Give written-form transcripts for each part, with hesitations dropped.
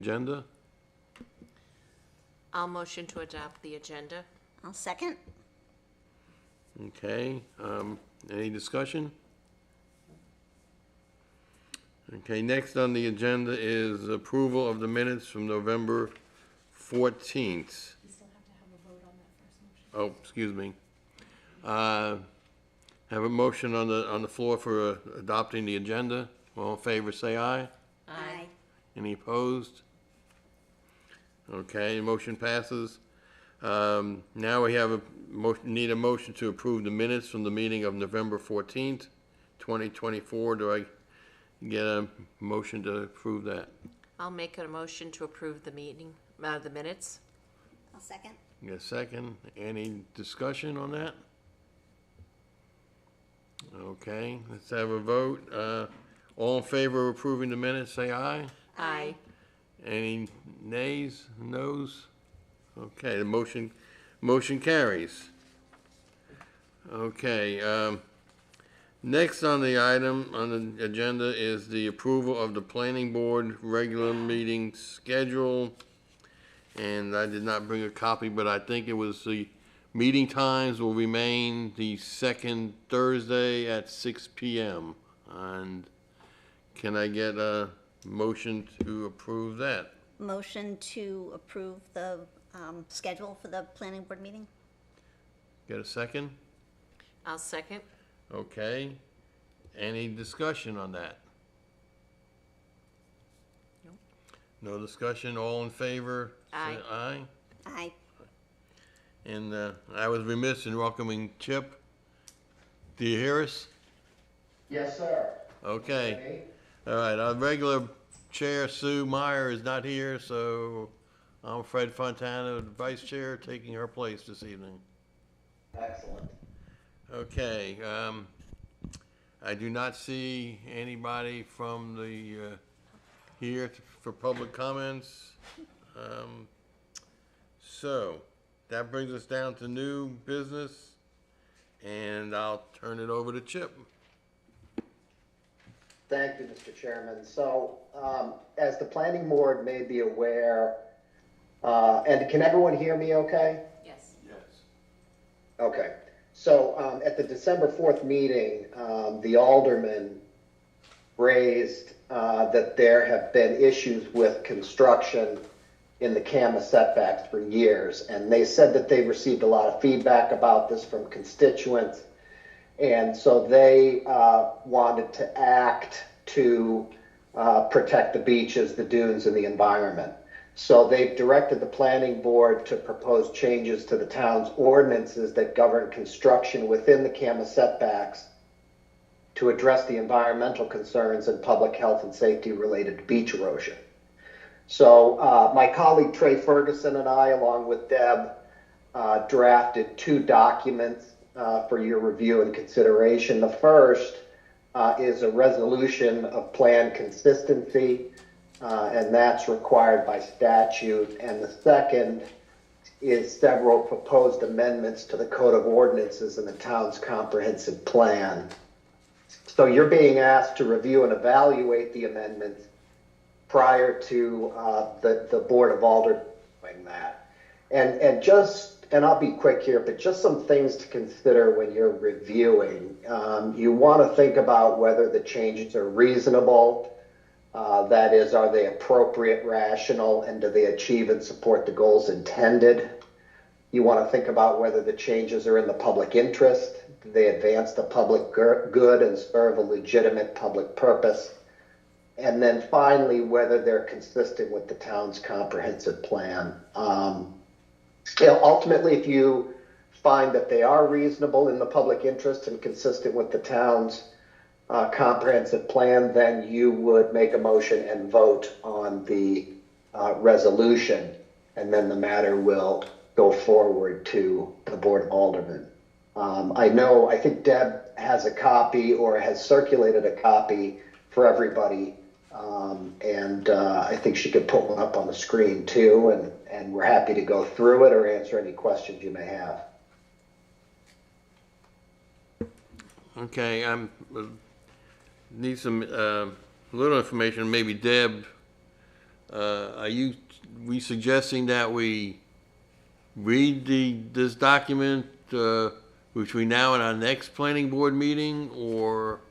Agenda? I'll motion to adopt the agenda. I'll second. Okay, any discussion? Okay, next on the agenda is approval of the minutes from November 14th. You still have to have a vote on that first motion. Oh, excuse me. Have a motion on the floor for adopting the agenda. All in favor, say aye. Aye. Any opposed? Okay, motion passes. Now we have need a motion to approve the minutes from the meeting of November 14th, 2024. Do I get a motion to approve that? I'll make a motion to approve the meeting, the minutes. I'll second. Get a second? Any discussion on that? Okay, let's have a vote. All in favor of approving the minutes, say aye. Aye. Any nays, noes? Okay, the motion carries. Okay, next on the item, on the agenda is the approval of the planning board regular meeting schedule. And I did not bring a copy, but I think it was the meeting times will remain the second Thursday at 6 p.m. And can I get a motion to approve that? Motion to approve the schedule for the planning board meeting? Get a second? I'll second. Okay. Any discussion on that? Nope. No discussion, all in favor? Aye. Say aye. Aye. And I was remiss in welcoming Chip. Do you hear us? Yes, sir. Okay. All right, our regular chair, Sue Meyer, is not here, so I'm Fred Fontana, vice chair, taking her place this evening. Excellent. Okay, I do not see anybody from the, here for public comments. So, that brings us down to new business, and I'll turn it over to Chip. Thank you, Mr. Chairman. So, as the planning board may be aware, and can everyone hear me okay? Yes. Yes. Okay. So, at the December 4th meeting, the aldermen raised that there have been issues with construction in the CAMA setbacks for years. And they said that they received a lot of feedback about this from constituents. And so they wanted to act to protect the beaches, the dunes, and the environment. So they've directed the planning board to propose changes to the town's ordinances that govern construction within the CAMA setbacks to address the environmental concerns and public health and safety related to beach erosion. So my colleague Trey Ferguson and I, along with Deb, drafted two documents for your review and consideration. The first is a resolution of plan consistency, and that's required by statute. And the second is several proposed amendments to the Code of Ordinances and the town's comprehensive plan. So you're being asked to review and evaluate the amendments prior to the Board of Aldermen doing that. And I'll be quick here, but just some things to consider when you're reviewing. You want to think about whether the changes are reasonable. That is, are they appropriate, rational, and do they achieve and support the goals intended? You want to think about whether the changes are in the public interest. Do they advance the public good and serve a legitimate public purpose? And then finally, whether they're consistent with the town's comprehensive plan. Ultimately, if you find that they are reasonable in the public interest and consistent with the town's comprehensive plan, then you would make a motion and vote on the resolution, and then the matter will go forward to the Board of Aldermen. I think Deb has a copy or has circulated a copy for everybody. And I think she could put one up on the screen too, and we're happy to go through it or answer any questions you may have. Okay, need some little information. Maybe Deb we suggesting that we read this document, between now and our next planning board meeting, or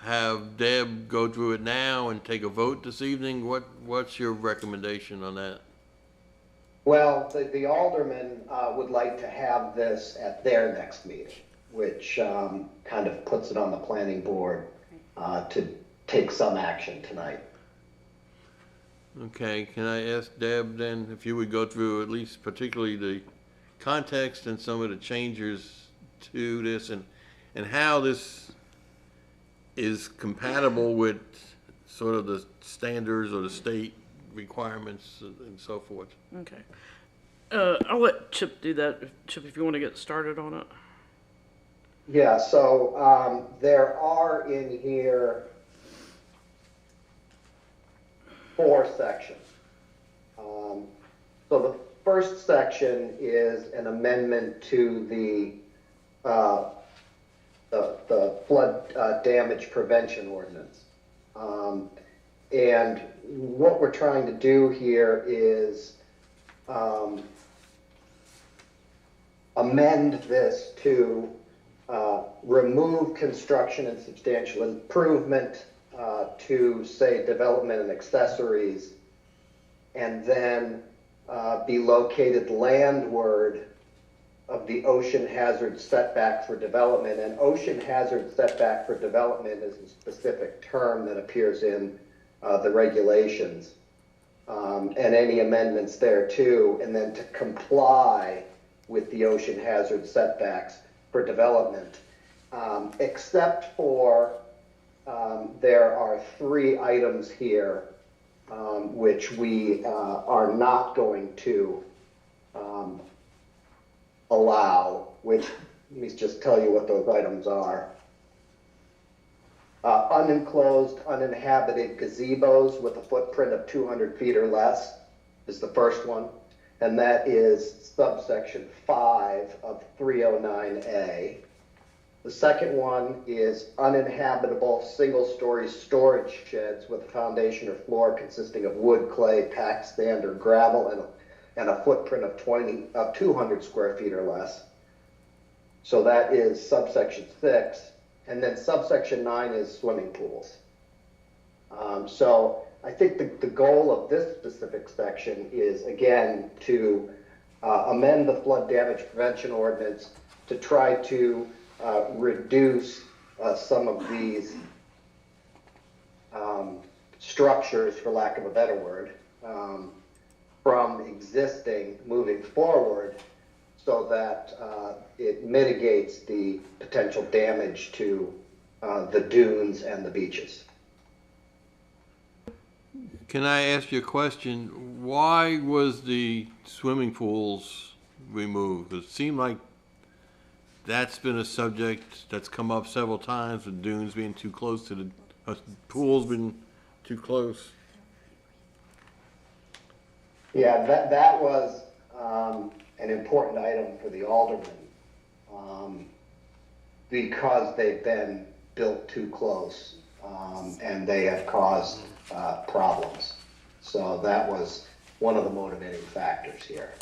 have Deb go through it now and take a vote this evening? What's your recommendation on that? Well, the aldermen would like to have this at their next meeting, which kind of puts it on the planning board to take some action tonight. Okay, can I ask Deb then if you would go through at least particularly the context and some of the changes to this, and how this is compatible with sort of the standards or the state requirements and so forth? Okay. I'll let Chip do that. Chip, if you want to get started on it. Yeah, so there are in here 4 sections. So the first section is an amendment to the flood damage prevention ordinance. And what we're trying to do here is amend this to remove construction and substantial improvement to, say, development and accessories, and then be located landward of the ocean hazard setback for development. And ocean hazard setback for development is a specific term that appears in the regulations, and any amendments there too, and then to comply with the ocean hazard setbacks for development, except for there are 3 items here which we are not going to allow, which, let me just tell you what those items are. Unenclosed, uninhabited gazebos with a footprint of 200 feet or less is the first one, and that is subsection 5 of 309A. The second one is uninhabitable single-story storage sheds with a foundation or floor consisting of wood, clay, packed sand, or gravel, and a footprint of 200 square feet or less. So that is subsection 6. And then subsection 9 is swimming pools. So I think the goal of this specific section is, again, to amend the flood damage prevention ordinance to try to reduce some of these structures, for lack of a better word, from existing moving forward, so that it mitigates the potential damage to the dunes and the beaches. Can I ask you a question? Why was the swimming pools removed? It seemed like that's been a subject that's come up several times, with dunes being too close to the pools being too close. Yeah, that was an important item for the aldermen, because they've been built too close, and they have caused problems. So that was one of the motivating factors here.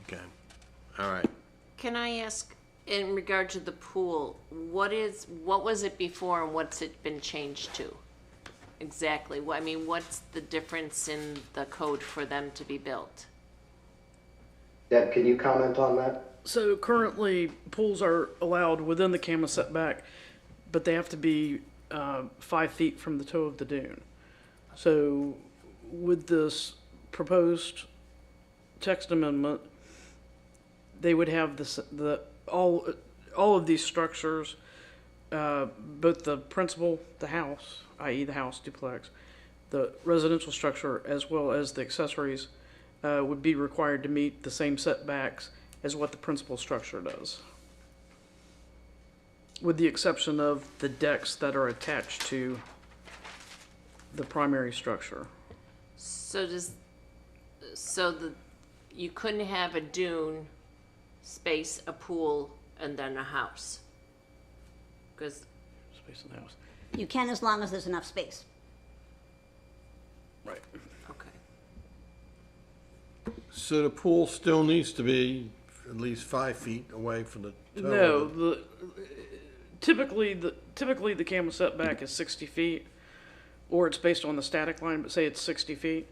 Okay, all right. Can I ask, in regard to the pool, what was it before and what's it been changed to? Exactly. I mean, what's the difference in the code for them to be built? Deb, can you comment on that? So currently, pools are allowed within the CAMA setback, but they have to be 5 feet from the toe of the dune. So with this proposed text amendment, they would have all of these structures, both the principal, the house, i.e. the house duplex, the residential structure, as well as the accessories, would be required to meet the same setbacks as what the principal structure does, with the exception of the decks that are attached to the primary structure. You couldn't have a dune, space, a pool, and then a house? Because Space in the house. You can, as long as there's enough space. Right. okay. So the pool still needs to be at least 5 feet away from the toe No, of the- typically the camera setback is 60 feet, or it's based on the static line, but say it's 60 feet.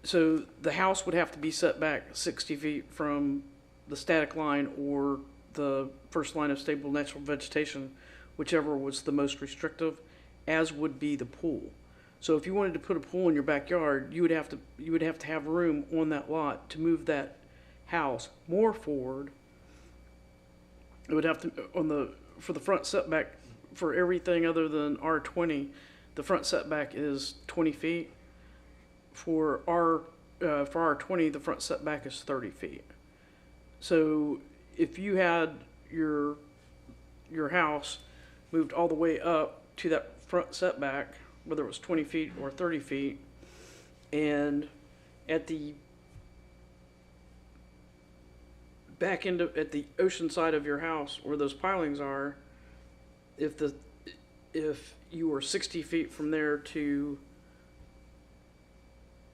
So the house would have to be set back 60 feet from the static line or the first line of stable natural vegetation, whichever was the most restrictive, as would be the pool. So if you wanted to put a pool in your backyard, you would have to have room on that lot to move that house more forward. It would have to for the front setback for everything other than R20, the front setback is 20 feet. For R20, the front setback is 30 feet. So if you had your house moved all the way up to that front setback, whether it was 20 feet or 30 feet, and at the back end at the ocean side of your house where those pilings are, if you were 60 feet from there to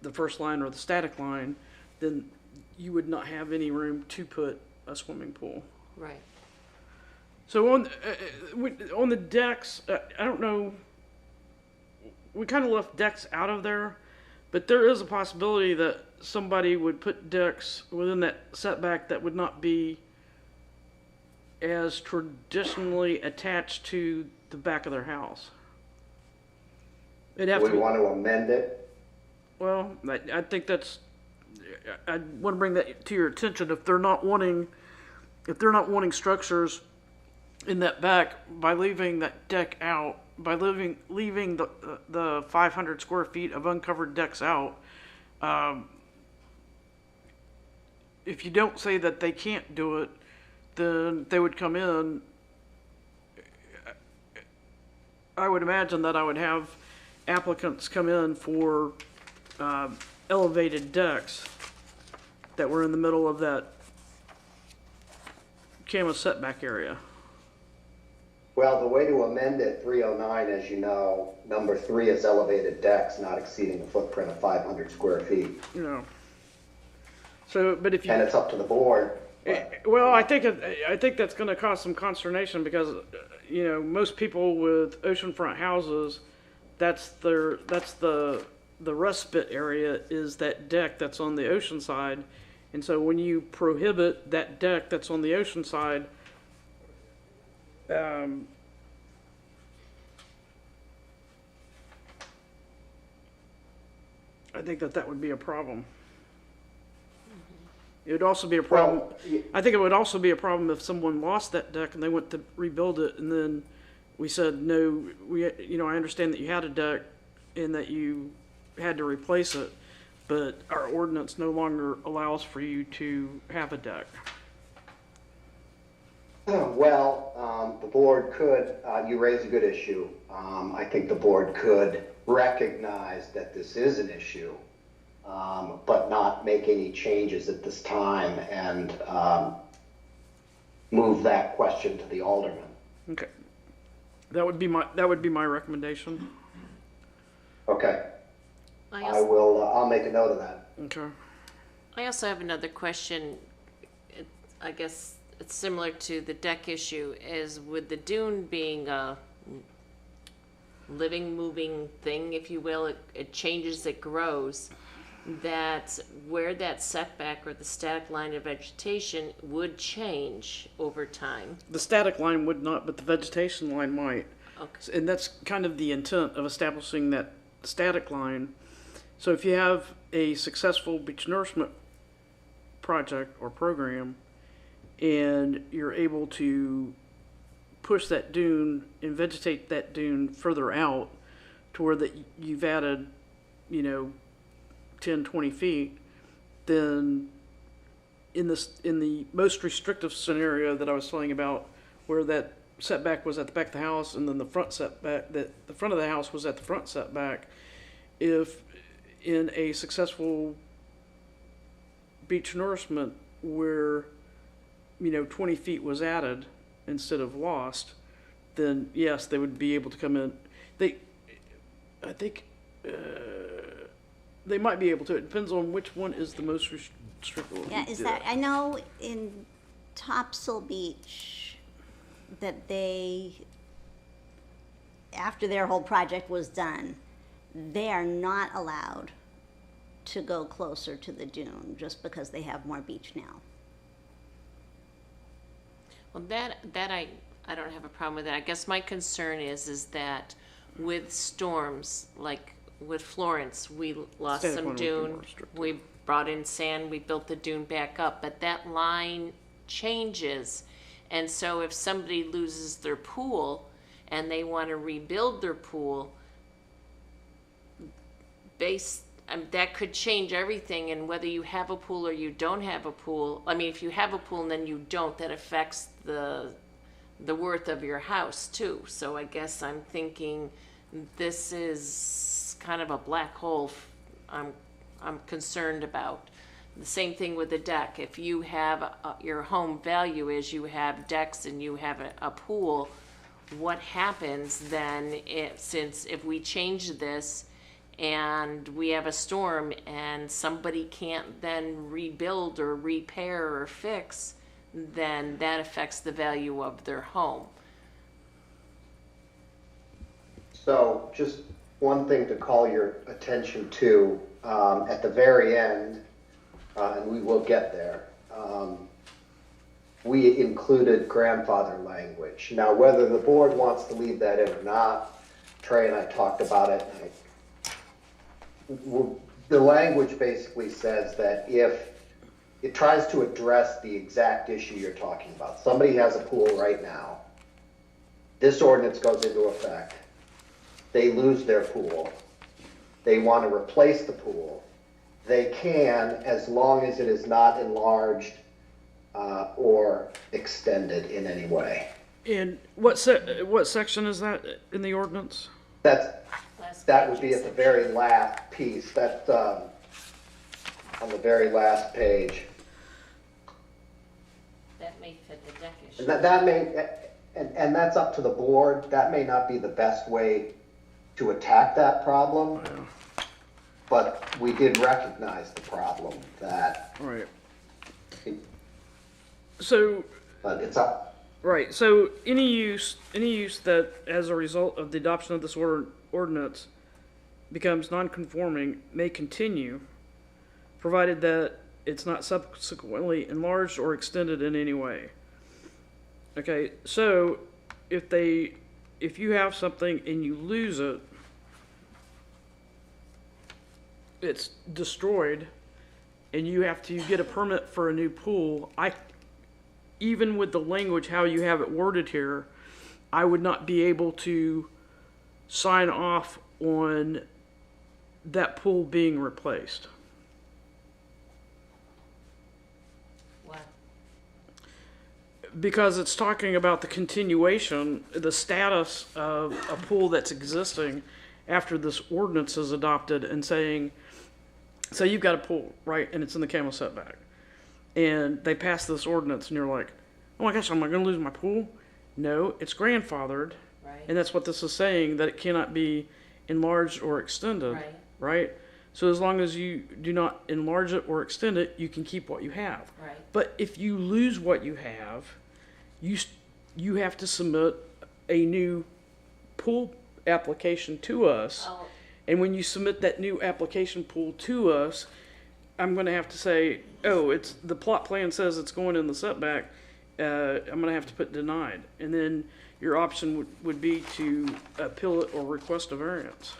the first line or the static line, then you would not have any room to put a swimming pool. Right. So on the decks, I don't know. We kind of left decks out of there, but there is a possibility that somebody would put decks within that setback that would not be as traditionally attached to the back of their house. It'd have We to be, want to amend it. well, I think that's. I want to bring that to your attention. If they're not wanting structures in that back, by leaving that deck out, by leaving the 500 square feet of uncovered decks out, if you don't say that they can't do it, then they would come in. I would imagine that I would have applicants come in for elevated decks that were in the middle of that CAMA setback area. Well, the way to amend it, 309, as you know, number 3 is elevated decks not exceeding a footprint of 500 square feet. You know. So, but if you, And it's up to the board. but- well, I think that's going to cause some consternation because, most people with oceanfront houses, that's the respite area is that deck that's on the ocean side, and so when you prohibit that deck that's on the ocean side, I think that would be a problem. It would also be a problem. Well, I think it would also be a problem if someone lost that deck and they went to rebuild it, and then we said, no, I understand that you had a deck and that you had to replace it, but our ordinance no longer allows for you to have a deck. Well, the board could, you raise a good issue. I think the board could recognize that this is an issue, but not make any changes at this time and move that question to the alderman. Okay. That would be my recommendation. Okay, I I'll make a note of that. Okay. also have another question. I guess it's similar to the deck issue, is with the dune being a living, moving thing, if you will, it changes, it grows, that where that setback or the static line of vegetation would change over time. The static line would not, but the vegetation line might. Okay. And that's kind of the intent of establishing that static line. So if you have a successful beach nourishment project or program, and you're able to push that dune and vegetate that dune further out to where that you've added, 10, 20 feet, then in the most restrictive scenario that I was telling about, where that setback was at the back of the house and then the front setback, that the front of the house was at the front setback, if in a successful beach nourishment where 20 feet was added instead of lost, then yes, they would be able to come in. I think they might be able to. It depends on which one is the most strictly what Yeah, we is did. that, I know in Topsail Beach that they, after their whole project was done, they are not allowed to go closer to the dune just because they have more beach now. Well, that I don't have a problem with that. I guess my concern is that with storms, like with Florence, we lost Standard some one would be more dune. restrictive. We brought in sand, we built the dune back up, but that line changes. And so if somebody loses their pool and they want to rebuild their pool, that could change everything, and whether you have a pool or you don't have a pool. I mean, if you have a pool and then you don't, that affects the worth of your house too. So I guess I'm thinking this is kind of a black hole. I'm concerned about. The same thing with the deck. If you have your home value is you have decks and you have a pool, what happens then if we change this and we have a storm and somebody can't then rebuild or repair or fix, then that affects the value of their home. So just one thing to call your attention to, at the very end, and we will get there, we included grandfather language. Now, whether the board wants to leave that in or not, Trey and I talked about it. The language basically says that if it tries to address the exact issue you're talking about. Somebody has a pool right now. This ordinance goes into effect. They lose their pool. They want to replace the pool. They can, as long as it is not enlarged or extended in any way. And what section is that in the ordinance? That would be at the very last piece. That's on the very last page. That may fit the deck issue. And that may, and that's up to the board. That may not be the best way to attack that problem. But we did recognize the problem that, Right. So, but it's up. right, so any use that as a result of the adoption of this ordinance becomes non-conforming may continue, provided that it's not subsequently enlarged or extended in any way. Okay, so if you have something and you lose it, it's destroyed, and you have to get a permit for a new pool. Even with the language how you have it worded here, I would not be able to sign off on that pool being replaced. What? Because it's talking about the continuation, the status of a pool that's existing after this ordinance is adopted, and saying, so you've got a pool, right, and it's in the camel setback, and they pass this ordinance, and you're like, oh my gosh, am I going to lose my pool? No, it's grandfathered, Right. and that's what this is saying, that it cannot be enlarged or extended, Right. right? So as long as you do not enlarge it or extend it, you can keep what you have. Right. But if you lose what you have, you have to submit a new pool application to us. Oh, And when you submit that new application pool to us, I'm going to have to say, oh, it's the plot plan says it's going in the setback. I'm going to have to put denied. And then your option would be to appeal it or request a variance.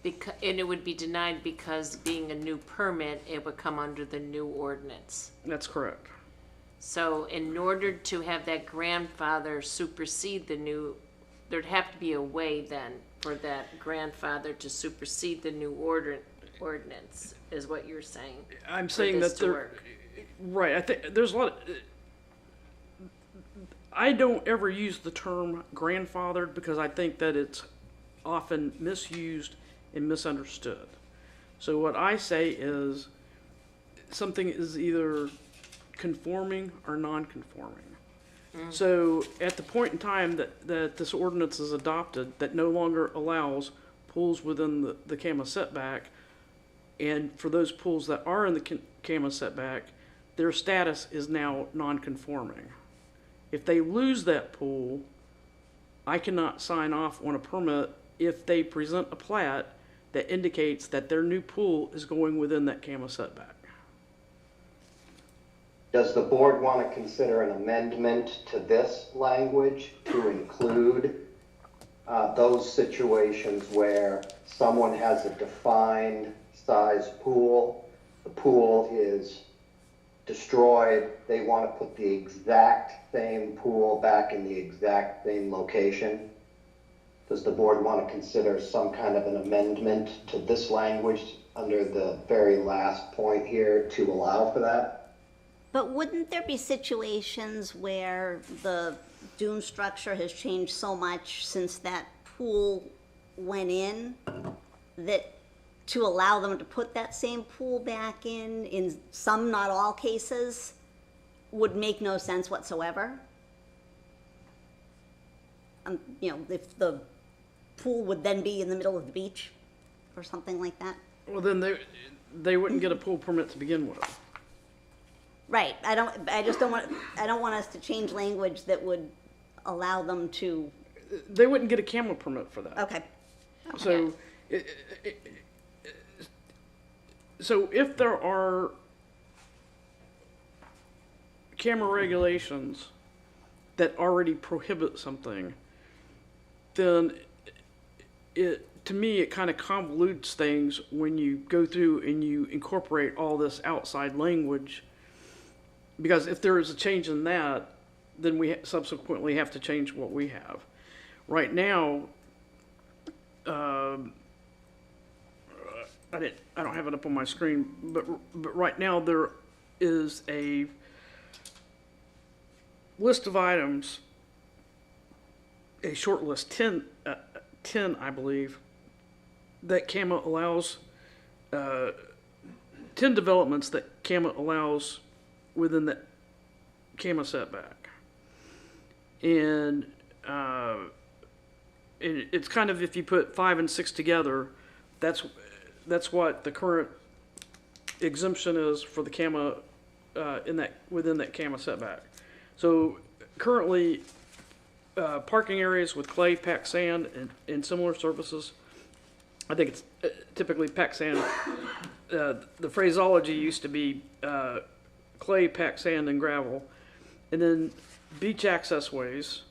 and it would be denied because being a new permit, it would come under the new ordinance. That's correct. So in order to have that grandfather supersede the new, there'd have to be a way then for that grandfather to supersede the new ordinance, is what you're saying. I'm for saying this that to there, work. right. I think there's a lot of, I don't ever use the term grandfathered because I think that it's often misused and misunderstood. So what I say is something is either conforming or non-conforming. So at the point in time that this ordinance is adopted, that no longer allows pools within the CAMA setback, and for those pools that are in the CAMA setback, their status is now non-conforming. If they lose that pool, I cannot sign off on a permit if they present a plat that indicates that their new pool is going within that CAMA setback. Does the board want to consider an amendment to this language to include those situations where someone has a defined size pool, the pool is destroyed, they want to put the exact same pool back in the exact same location? Does the board want to consider some kind of an amendment to this language under the very last point here to allow for that? But wouldn't there be situations where the dune structure has changed so much since that pool went in that to allow them to put that same pool back in some, not all cases, would make no sense whatsoever? You know, if the pool would then be in the middle of the beach or something like that? Well, then they wouldn't get a pool permit to begin with. Right, I don't want us to change language that would allow them to, They wouldn't get a CAMA permit for that. okay. So, so if there are CAMA regulations that already prohibit something, then to me, it kind of convolutes things when you go through and you incorporate all this outside language. Because if there is a change in that, then we subsequently have to change what we have. Right now, I don't have it up on my screen, but right now there is a list of items, a short list, 10 I believe, that CAMA allows, 10 developments that CAMA allows within that CAMA setback. And it's kind of, if you put 5 and 6 together, that's what the current exemption is for the CAMA within that CAMA setback. So currently, parking areas with clay, packed sand, and similar surfaces. I think it's typically packed sand. The phraseology used to be clay, packed sand, and gravel, and then beach access ways,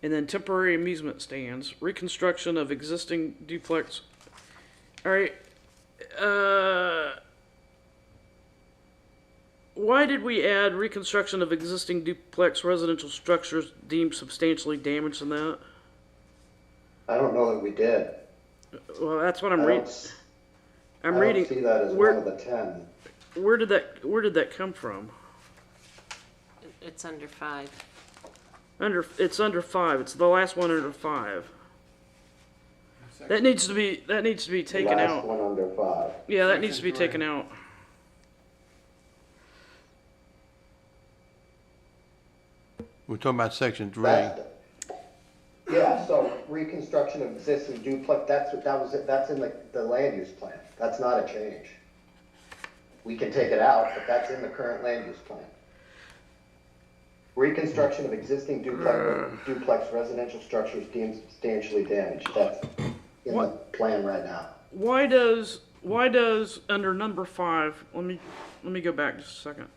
and then temporary amusement stands, reconstruction of existing duplex. All right. Why did we add reconstruction of existing duplex residential structures deemed substantially damaged in that? I don't know that we did. Well, that's what I'm I reading. don't- I'm I reading. don't see that as where, one of the 10. where did that come from? It's under 5. It's under 5. It's the last one under 5. That needs to be taken Last out. one under 5. Yeah, that needs to be Section 3. taken out. We're talking about section 3. Yeah, so reconstruction of existing duplex, that's in the land use plan. That's not a change. We can take it out, but that's in the current land use plan. Reconstruction of existing duplex residential structures deemed substantially damaged. That's in the plan right now. Why does under number 5? Let me go back just a second.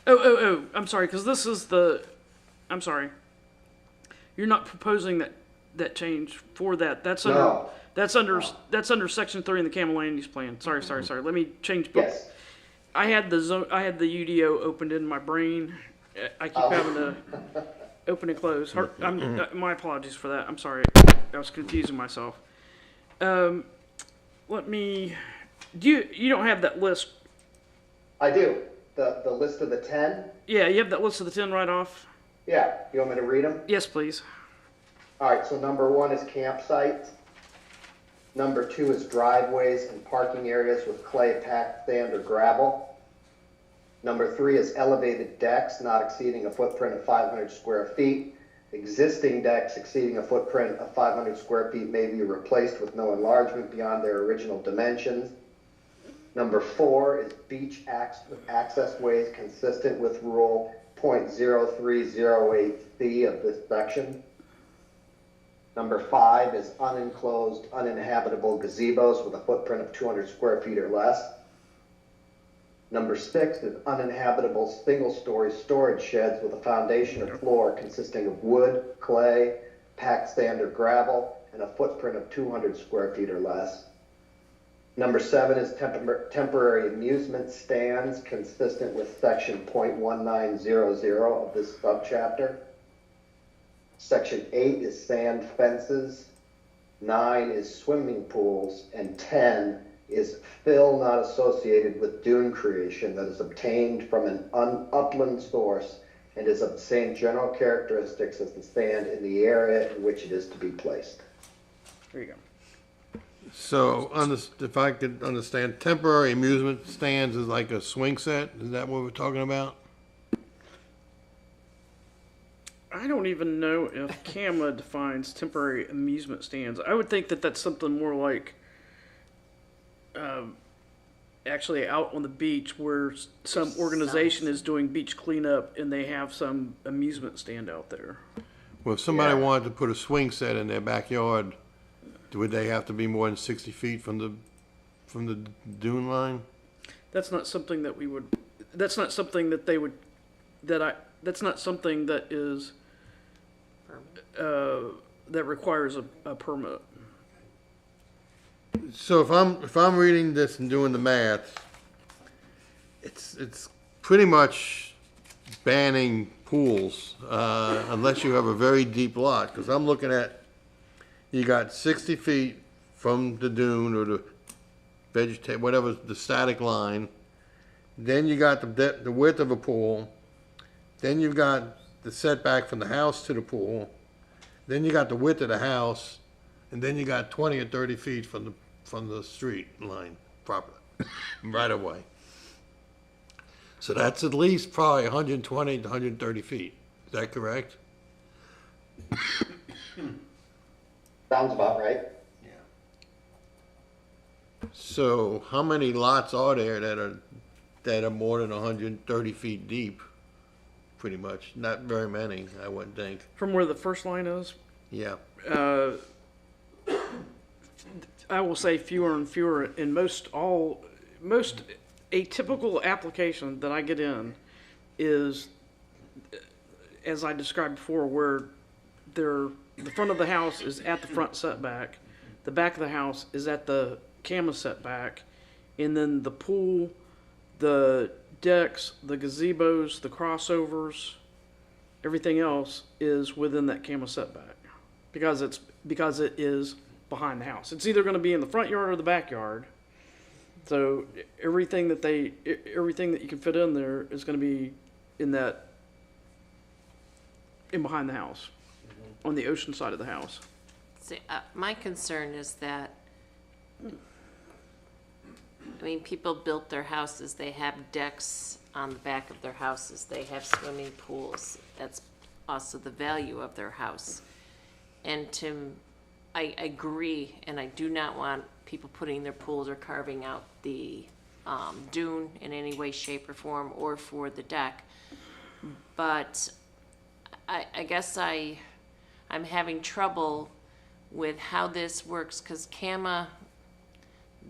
Oh, I'm sorry, because this is I'm sorry. You're not proposing that change for that. That's under No. that's under section 3 in the CAMA land use plan. Sorry. Let me change book. Yes. I had the UDO opened in my brain. I keep having to open and close. My apologies for that. I'm sorry. I was confusing myself. Let me. You don't have that list? I do. The list of the 10? Yeah, you have that list of the 10 right off. Yeah. You want me to read them? Yes, please. All right, so number 1 is campsites. Number 2 is driveways and parking areas with clay, packed sand, or gravel. Number 3 is elevated decks not exceeding a footprint of 500 square feet. Existing decks exceeding a footprint of 500 square feet may be replaced with no enlargement beyond their original dimensions. Number 4 is beach access ways consistent with Rule .0308C of this section. Number 5 is unenclosed, uninhabitable gazebos with a footprint of 200 square feet or less. Number 6 is uninhabitable single-story storage sheds with a foundation or floor consisting of wood, clay, packed sand or gravel, and a footprint of 200 square feet or less. Number 7 is temporary amusement stands consistent with section .1900 of this subchapter. Section 8 is sand fences. 9 is swimming pools. And 10 is fill not associated with dune creation that is obtained from an upland source and is of the same general characteristics as the sand in the area in which it is to be placed. There you go. So, if I could understand, temporary amusement stands is like a swing set? Is that what we're talking about? I don't even know if CAMA defines temporary amusement stands. I would think that that's something more like actually out on the beach where some organization is doing beach cleanup and they have some amusement stand out there. Well, if somebody Yeah. wanted to put a swing set in their backyard, would they have to be more than 60 feet from the dune line? That's not something that we would, that's not something that they would, that's not something that is, that requires a permit. So if I'm reading this and doing the math, it's pretty much banning pools unless you have a very deep lot. Because I'm looking at, you got 60 feet from the dune or the whatever the static line. Then you got the width of a pool. Then you've got the setback from the house to the pool. Then you got the width of the house, and then you got 20 or 30 feet from the street line properly, right away. So that's at least probably 120 to 130 feet. Is that correct? Sounds about right. So how many lots are there that are more than 130 feet deep? Pretty much, not very many, I wouldn't think. From where the first line is, Yeah. I will say fewer and fewer. In a typical application that I get in is, as I described before, where the front of the house is at the front setback, the back of the house is at the CAMA setback, and then the pool, the decks, the gazebos, the crossovers, everything else is within that CAMA setback because it is behind the house. It's either going to be in the front yard or the backyard. So everything that you can fit in there is going to be in behind the house, on the ocean side of the house. See, my concern is that, I mean, people built their houses, they have decks on the back of their houses, they have swimming pools. That's also the value of their house. And I agree, and I do not want people putting their pools or carving out the dune in any way, shape, or form, or for the deck. But I guess I'm having trouble with how this works, because CAMA,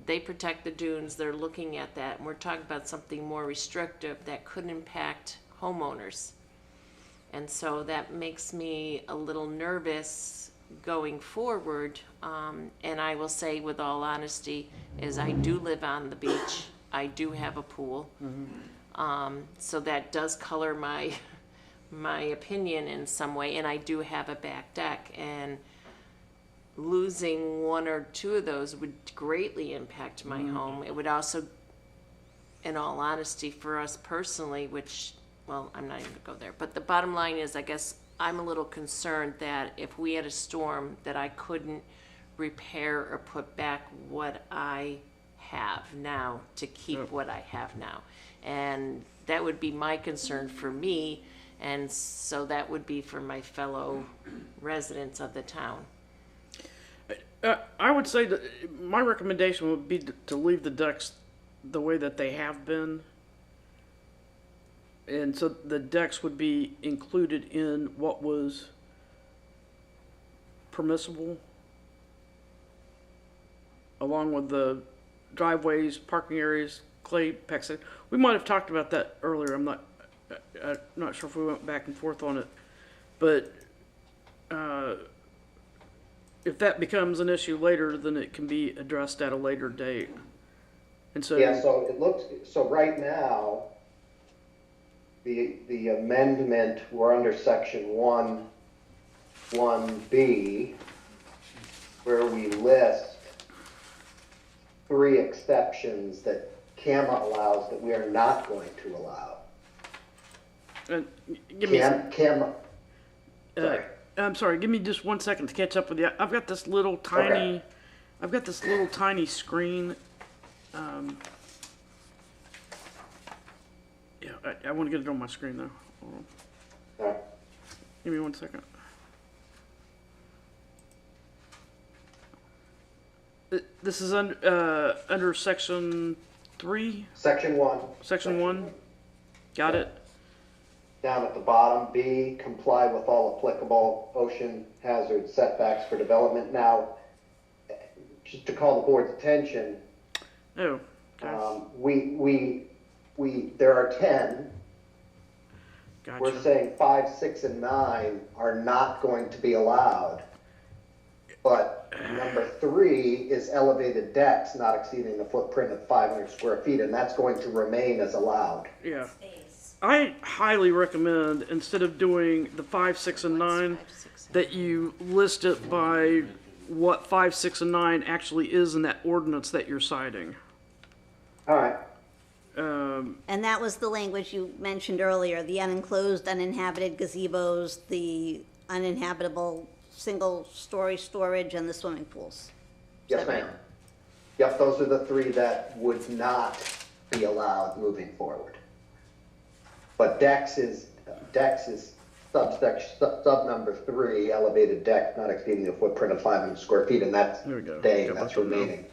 they protect the dunes, they're looking at that, and we're talking about something more restrictive that could impact homeowners. And so that makes me a little nervous going forward. And I will say with all honesty, is I do live on the beach, I do have a pool. So that does color my opinion in some way, and I do have a back deck, and losing one or two of those would greatly impact my home. It would also, in all honesty, for us personally, which, well, I'm not even gonna go there, but the bottom line is, I guess I'm a little concerned that if we had a storm, that I couldn't repair or put back what I have now to keep what I have now. And that would be my concern for me, and so that would be for my fellow residents of the town. I would say that my recommendation would be to leave the decks the way that they have been. And so the decks would be included in what was permissible, along with the driveways, parking areas, clay packs. We might have talked about that earlier. I'm not sure if we went back and forth on it, but if that becomes an issue later, then it can be addressed at a later date. And so, Yeah, so it looks, so right now, the amendment, we're under section 1B, where we list 3 exceptions that CAMA allows that we are not going to allow. and give me. CAMA, sorry. I'm sorry. Give me just 1 second to catch up with you. I've got this little tiny, I've got this little tiny screen. Yeah, I want to get it on my screen though. Hold on. All right. Give me 1 second. This is under section 3, Section 1. section 1. Got it. Down at the bottom, B, comply with all applicable ocean hazard setbacks for development. Now, just to call the board's attention, Oh. Okay. there are 10. Gotcha. We're saying 5, 6, and 9 are not going to be allowed. But number 3 is elevated decks not exceeding the footprint of 500 square feet, and that's going to remain as allowed. Yeah. I highly recommend, instead of doing the 5, 6, and 9, that you list it by what 5, 6, and 9 actually is in that ordinance that you're citing. All right. And that was the language you mentioned earlier, the unenclosed, uninhabited gazebos, the uninhabitable single-story storage, and the swimming pools. Yes, ma'am. Yep, those are the 3 that would not be allowed moving forward. But decks is sub number 3, elevated deck not exceeding a footprint of 500 square feet, and that's There we go. staying, Got that's that now. remaining.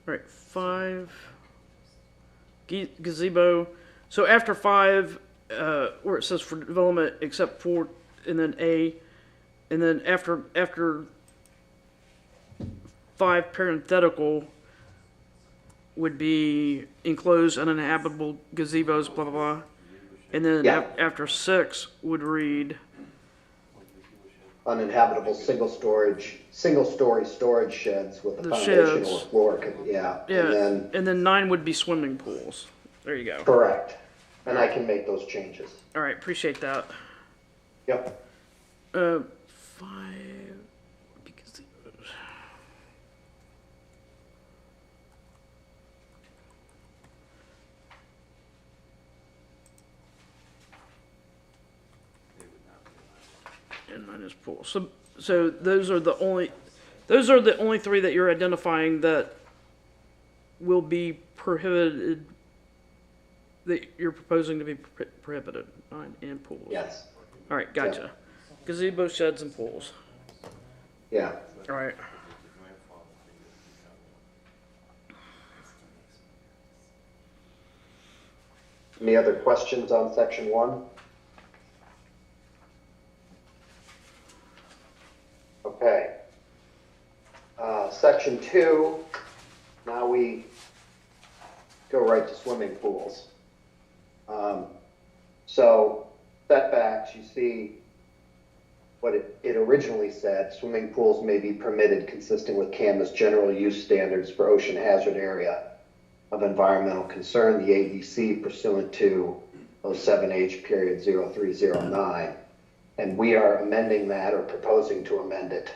All right, 5 gazebo. So after 5, where it says for development except for, and then A, and then after 5 parenthetical would be enclosed uninhabitable gazebos, blah blah blah, and then Yeah. after 6 would read Uninhabitable single-story storage sheds with a The foundation or sheds. floor, yeah. yeah, and then 9 would be swimming pools. There you go. Correct. And I can make those changes. All right, appreciate that. Yep. 5 because and minus pool. So those are the only 3 that you're identifying that will be prohibited, that you're proposing to be prohibited in pools. Yes. All right, gotcha. Gazebo, sheds, and pools. Yeah. All right. Any other questions on section 1? Okay. Section 2, now we go right to swimming pools. So setbacks, you see what it originally said, swimming pools may be permitted consistent with CAMA's general use standards for ocean hazard area of environmental concern, the AEC pursuant to 07H.0309. And we are amending that, or proposing to amend it,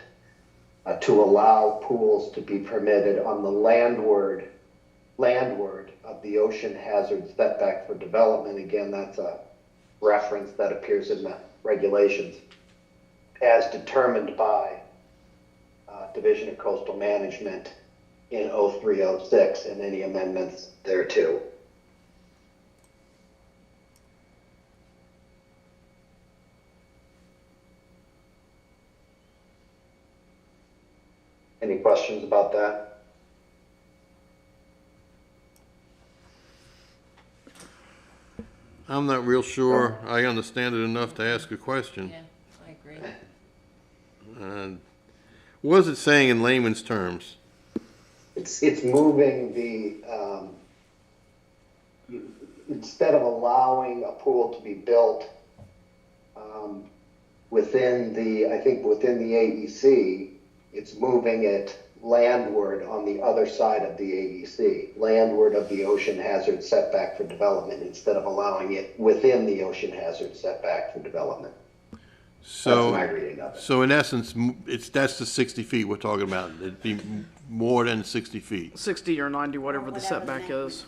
to allow pools to be permitted on the landward of the ocean hazard setback for development. Again, that's a reference that appears in the regulations, as determined by Division of Coastal Management in 0306, and any amendments thereto. Any questions about that? I'm not real sure I understand it enough to ask a question. Yeah, I agree. What is it saying in layman's terms? It's moving instead of allowing a pool to be built within the AEC, it's moving it landward on the other side of the AEC, landward of the ocean hazard setback for development, instead of allowing it within the ocean hazard setback for development. That's my reading of it. So in essence, that's the 60 feet we're talking about. It'd be more than 60 feet. 60 or 90, whatever the Whatever setback that is.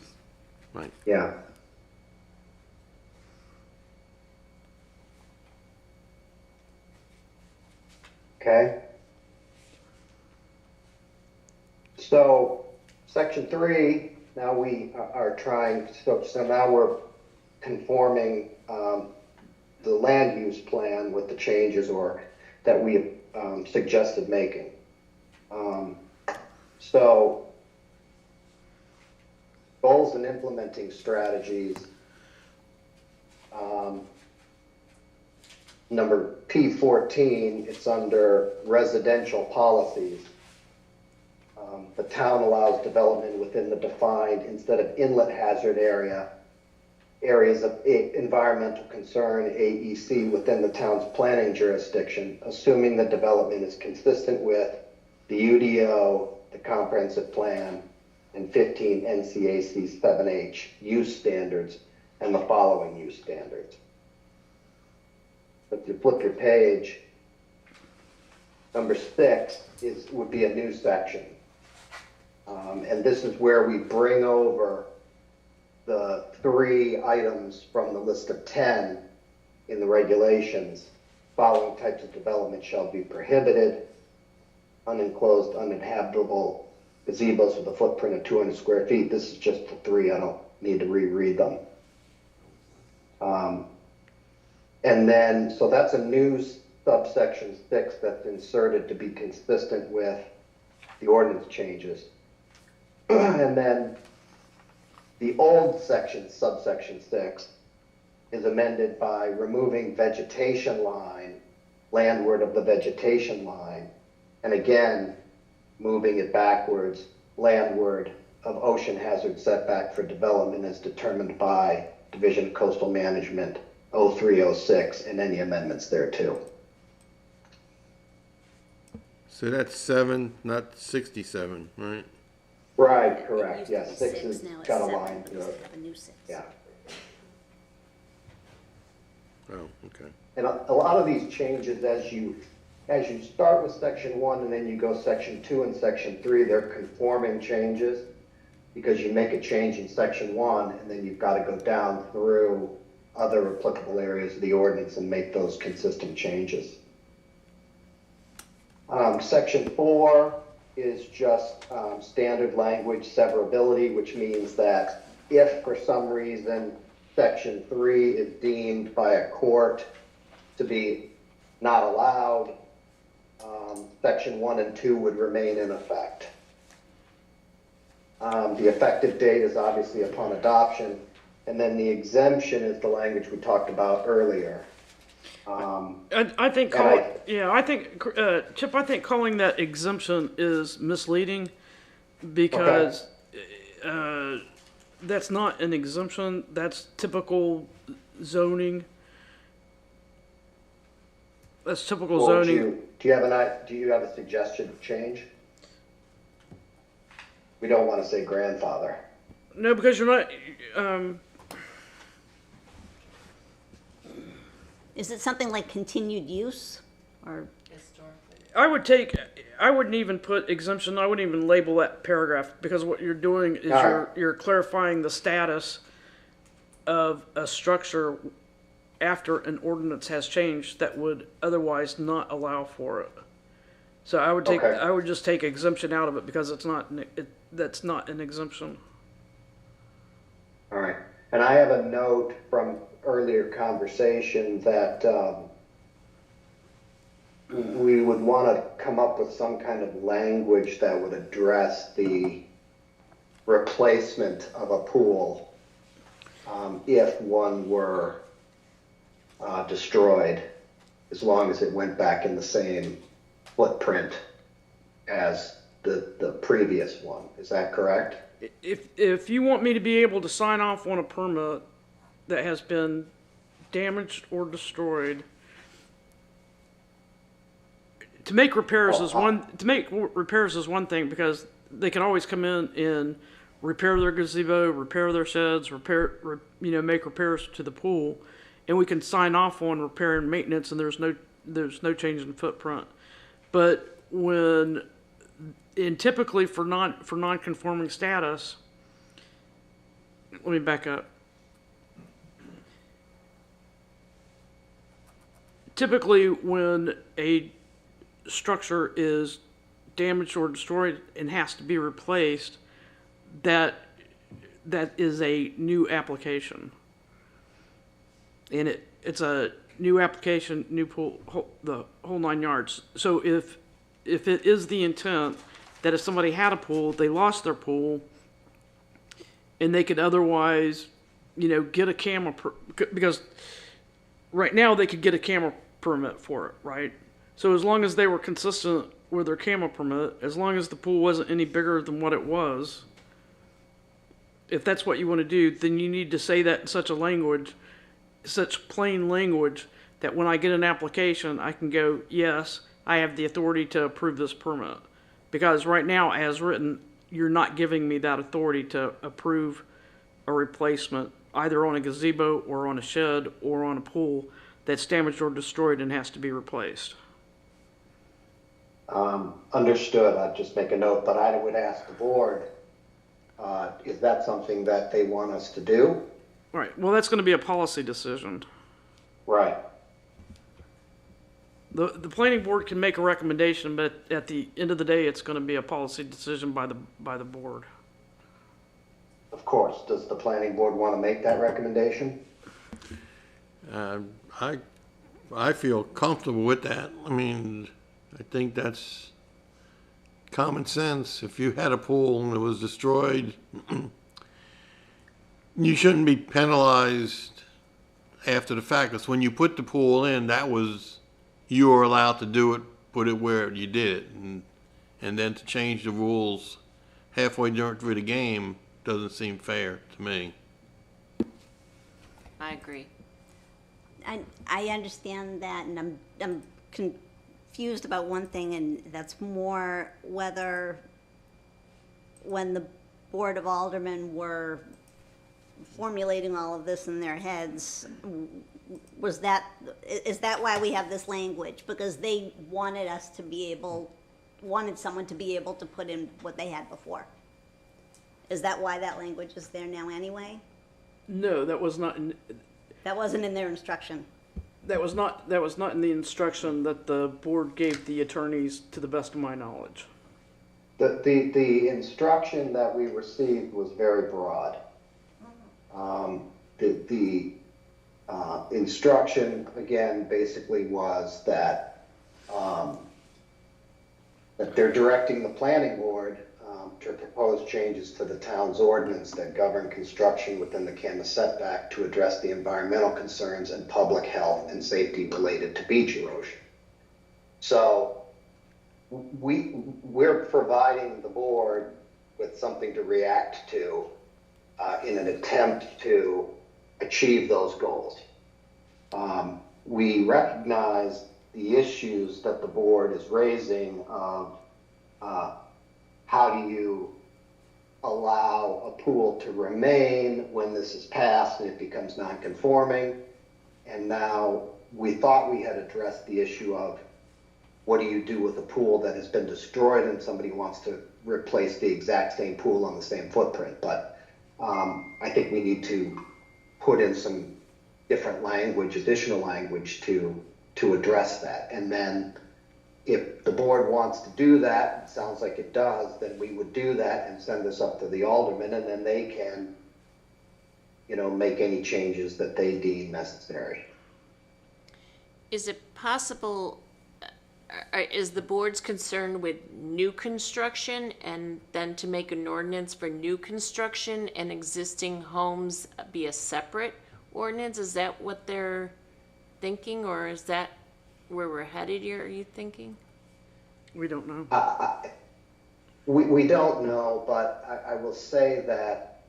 Right. Yeah. Okay. So, section 3, now we are trying, so now we're conforming the land use plan with the changes that we suggested making. So, goals and implementing strategies. Number P14, it's under residential policies. The town allows development within the defined, instead of inlet hazard areas of environmental concern, AEC, within the town's planning jurisdiction, assuming the development is consistent with the UDO, the comprehensive plan, and 15 NCAC 7H use standards, and the following use standards. If you flip your page, number 6 would be a new section. And this is where we bring over the 3 items from the list of 10 in the regulations. Following types of development shall be prohibited: unenclosed, uninhabitable gazebos with a footprint of 200 square feet. This is just the 3. I don't need to reread them. And then, so that's a new subsection 6 that's inserted to be consistent with the ordinance changes. And then the old section, subsection 6, is amended by removing vegetation line, landward of the vegetation line, and again, moving it backwards, landward of ocean hazard setback for development as determined by Division of Coastal Management 0306, and any amendments there too. So that's 7, not 67, right? Right, correct, It used to yes, be 6 six, has now it's got a seven, line but to we it, have a new 6. yeah. Oh, okay. And a lot of these changes, as you start with section 1 and then you go section 2 and section 3, they're conforming changes, because you make a change in section 1 and then you've got to go down through other applicable areas of the ordinance and make those consistent changes. Section 4 is just standard language severability, which means that if for some reason section 3 is deemed by a court to be not allowed, section 1 and 2 would remain in effect. The effective date is obviously upon adoption, and then the exemption is the language we talked about earlier. I think, Chip, I think calling that exemption is misleading, because that's not an exemption, that's typical zoning. That's typical Well, zoning. do you have a suggestion of change? We don't want to say grandfather. No, because you're not, Is it something like continued use, or? I wouldn't even put exemption, I wouldn't even label that paragraph, because what you're doing is you're clarifying the status of a structure after an ordinance has changed that would otherwise not allow for it. So I would I would just take exemption out of it, because that's not an exemption. All right. And I have a note from earlier conversation that we would want to come up with some kind of language that would address the replacement of a pool if one were destroyed, as long as it went back in the same footprint as the previous one. Is that correct? If you want me to be able to sign off on a permit that has been damaged or destroyed, to make repairs is one thing, because they can always come in and repair their gazebo, repair their sheds, make repairs to the pool, and we can sign off on repair and maintenance, and there's no change in footprint. But typically for non-conforming status, let me back up. Typically, when a structure is damaged or destroyed and has to be replaced, that is a new application. And it's a new application, new pool, the whole 9 yards. So if it is the intent that if somebody had a pool, they lost their pool, and they could otherwise, get a camera, because right now they could get a camera permit for it, right? So as long as they were consistent with their camera permit, as long as the pool wasn't any bigger than what it was, if that's what you want to do, then you need to say that in such plain language, that when I get an application, I can go, yes, I have the authority to approve this permit. Because right now, as written, you're not giving me that authority to approve a replacement, either on a gazebo or on a shed or on a pool that's damaged or destroyed and has to be replaced. Understood. I'd just make a note, but I would ask the board, is that something that they want us to do? Right. Well, that's going to be a policy decision. Right. The planning board can make a recommendation, but at the end of the day, it's going to be a policy decision by the board. Of course. Does the planning board want to make that recommendation? I feel comfortable with that. I mean, I think that's common sense. If you had a pool and it was destroyed, you shouldn't be penalized after the fact. Because when you put the pool in, you were allowed to do it, put it where you did it. And then to change the rules halfway through the game doesn't seem fair to me. I agree. I understand that, and I'm confused about one thing, and that's more whether when the Board of Aldermen were formulating all of this in their heads, is that why we have this language? Because they wanted someone to be able to put in what they had before. Is that why that language is there now anyway? No, that was not. That wasn't in their instruction. That was not in the instruction that the board gave the attorneys, to the best of my knowledge. The instruction that we received was very broad. The instruction, again, basically was that they're directing the planning board to propose changes to the town's ordinance that govern construction within the Camas setback to address the environmental concerns and public health and safety related to beach erosion. So we're providing the board with something to react to in an attempt to achieve those goals. We recognize the issues that the board is raising of how do you allow a pool to remain when this is passed and it becomes non-conforming? And now we thought we had addressed the issue of what do you do with a pool that has been destroyed and somebody wants to replace the exact same pool on the same footprint. But I think we need to put in some different language, additional language to address that. And then if the board wants to do that, it sounds like it does, then we would do that and send this up to the aldermen, and then they can, make any changes that they deem necessary. Is it possible, is the board's concerned with new construction and then to make an ordinance for new construction and existing homes be a separate ordinance? Is that what they're thinking, or is that where we're headed here, are you thinking? We don't know. We don't know, but I will say that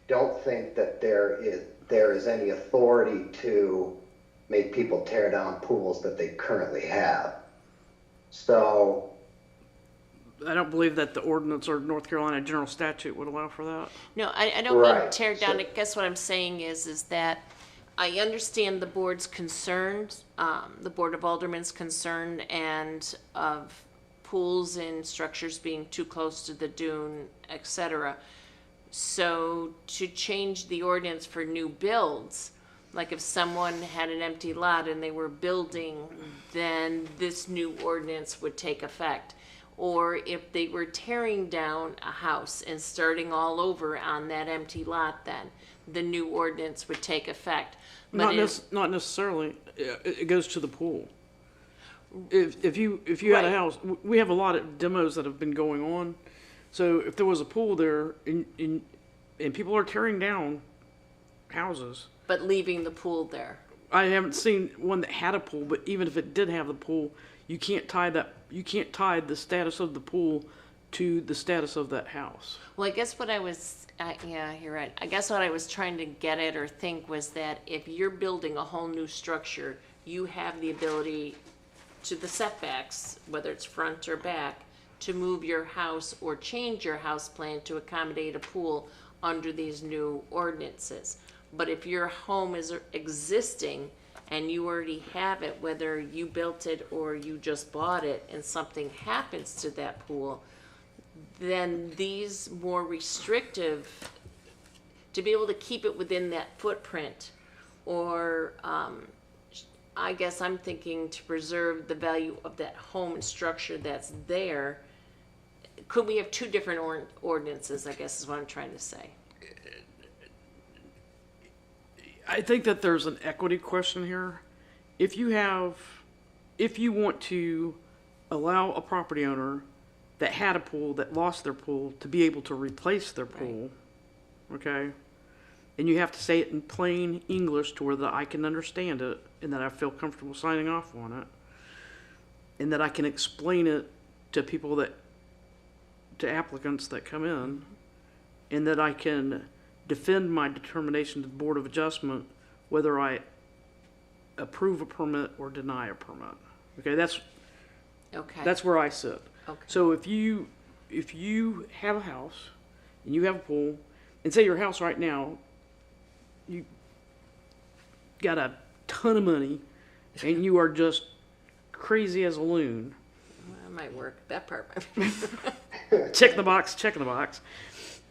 don't think that there is any authority to make people tear down pools that they currently have. So, I don't believe that the ordinance or North Carolina general statute would allow for that. No, I don't mean Right, tear down. so- I guess what I'm saying is that I understand the board's concerns, the Board of Aldermen's concern and of pools and structures being too close to the dune, et cetera. So to change the ordinance for new builds, like if someone had an empty lot and they were building, then this new ordinance would take effect. Or if they were tearing down a house and starting all over on that empty lot, then the new ordinance would take effect. But Not necessarily. It goes to the pool. If you had a Right. house, we have a lot of demos that have been going on. So if there was a pool there and people are tearing down houses, but leaving the pool there. I haven't seen one that had a pool, but even if it did have the pool, you can't tie the status of the pool to the status of that house. Well, I guess what I was, yeah, you're right. I guess what I was trying to get at or think was that if you're building a whole new structure, you have the ability to the setbacks, whether it's front or back, to move your house or change your house plan to accommodate a pool under these new ordinances. But if your home is existing and you already have it, whether you built it or you just bought it, and something happens to that pool, then these more restrictive, to be able to keep it within that footprint, or I guess I'm thinking to preserve the value of that home and structure that's there, could we have two different ordinances, I guess is what I'm trying to say. I think that there's an equity question here. If you want to allow a property owner that had a pool, that lost their pool, to be able to replace their pool, okay? And you have to say it in plain English to where that I can understand it and that I feel comfortable signing off on it, and that I can explain it to people to applicants that come in, and that I can defend my determination to the Board of Adjustment whether I approve a permit or deny a permit. Okay, Okay. that's where I sit. Okay. So if you have a house and you have a pool, and say your house right now, you got a ton of money and you are just crazy as a loon, That might work, that part. check the box.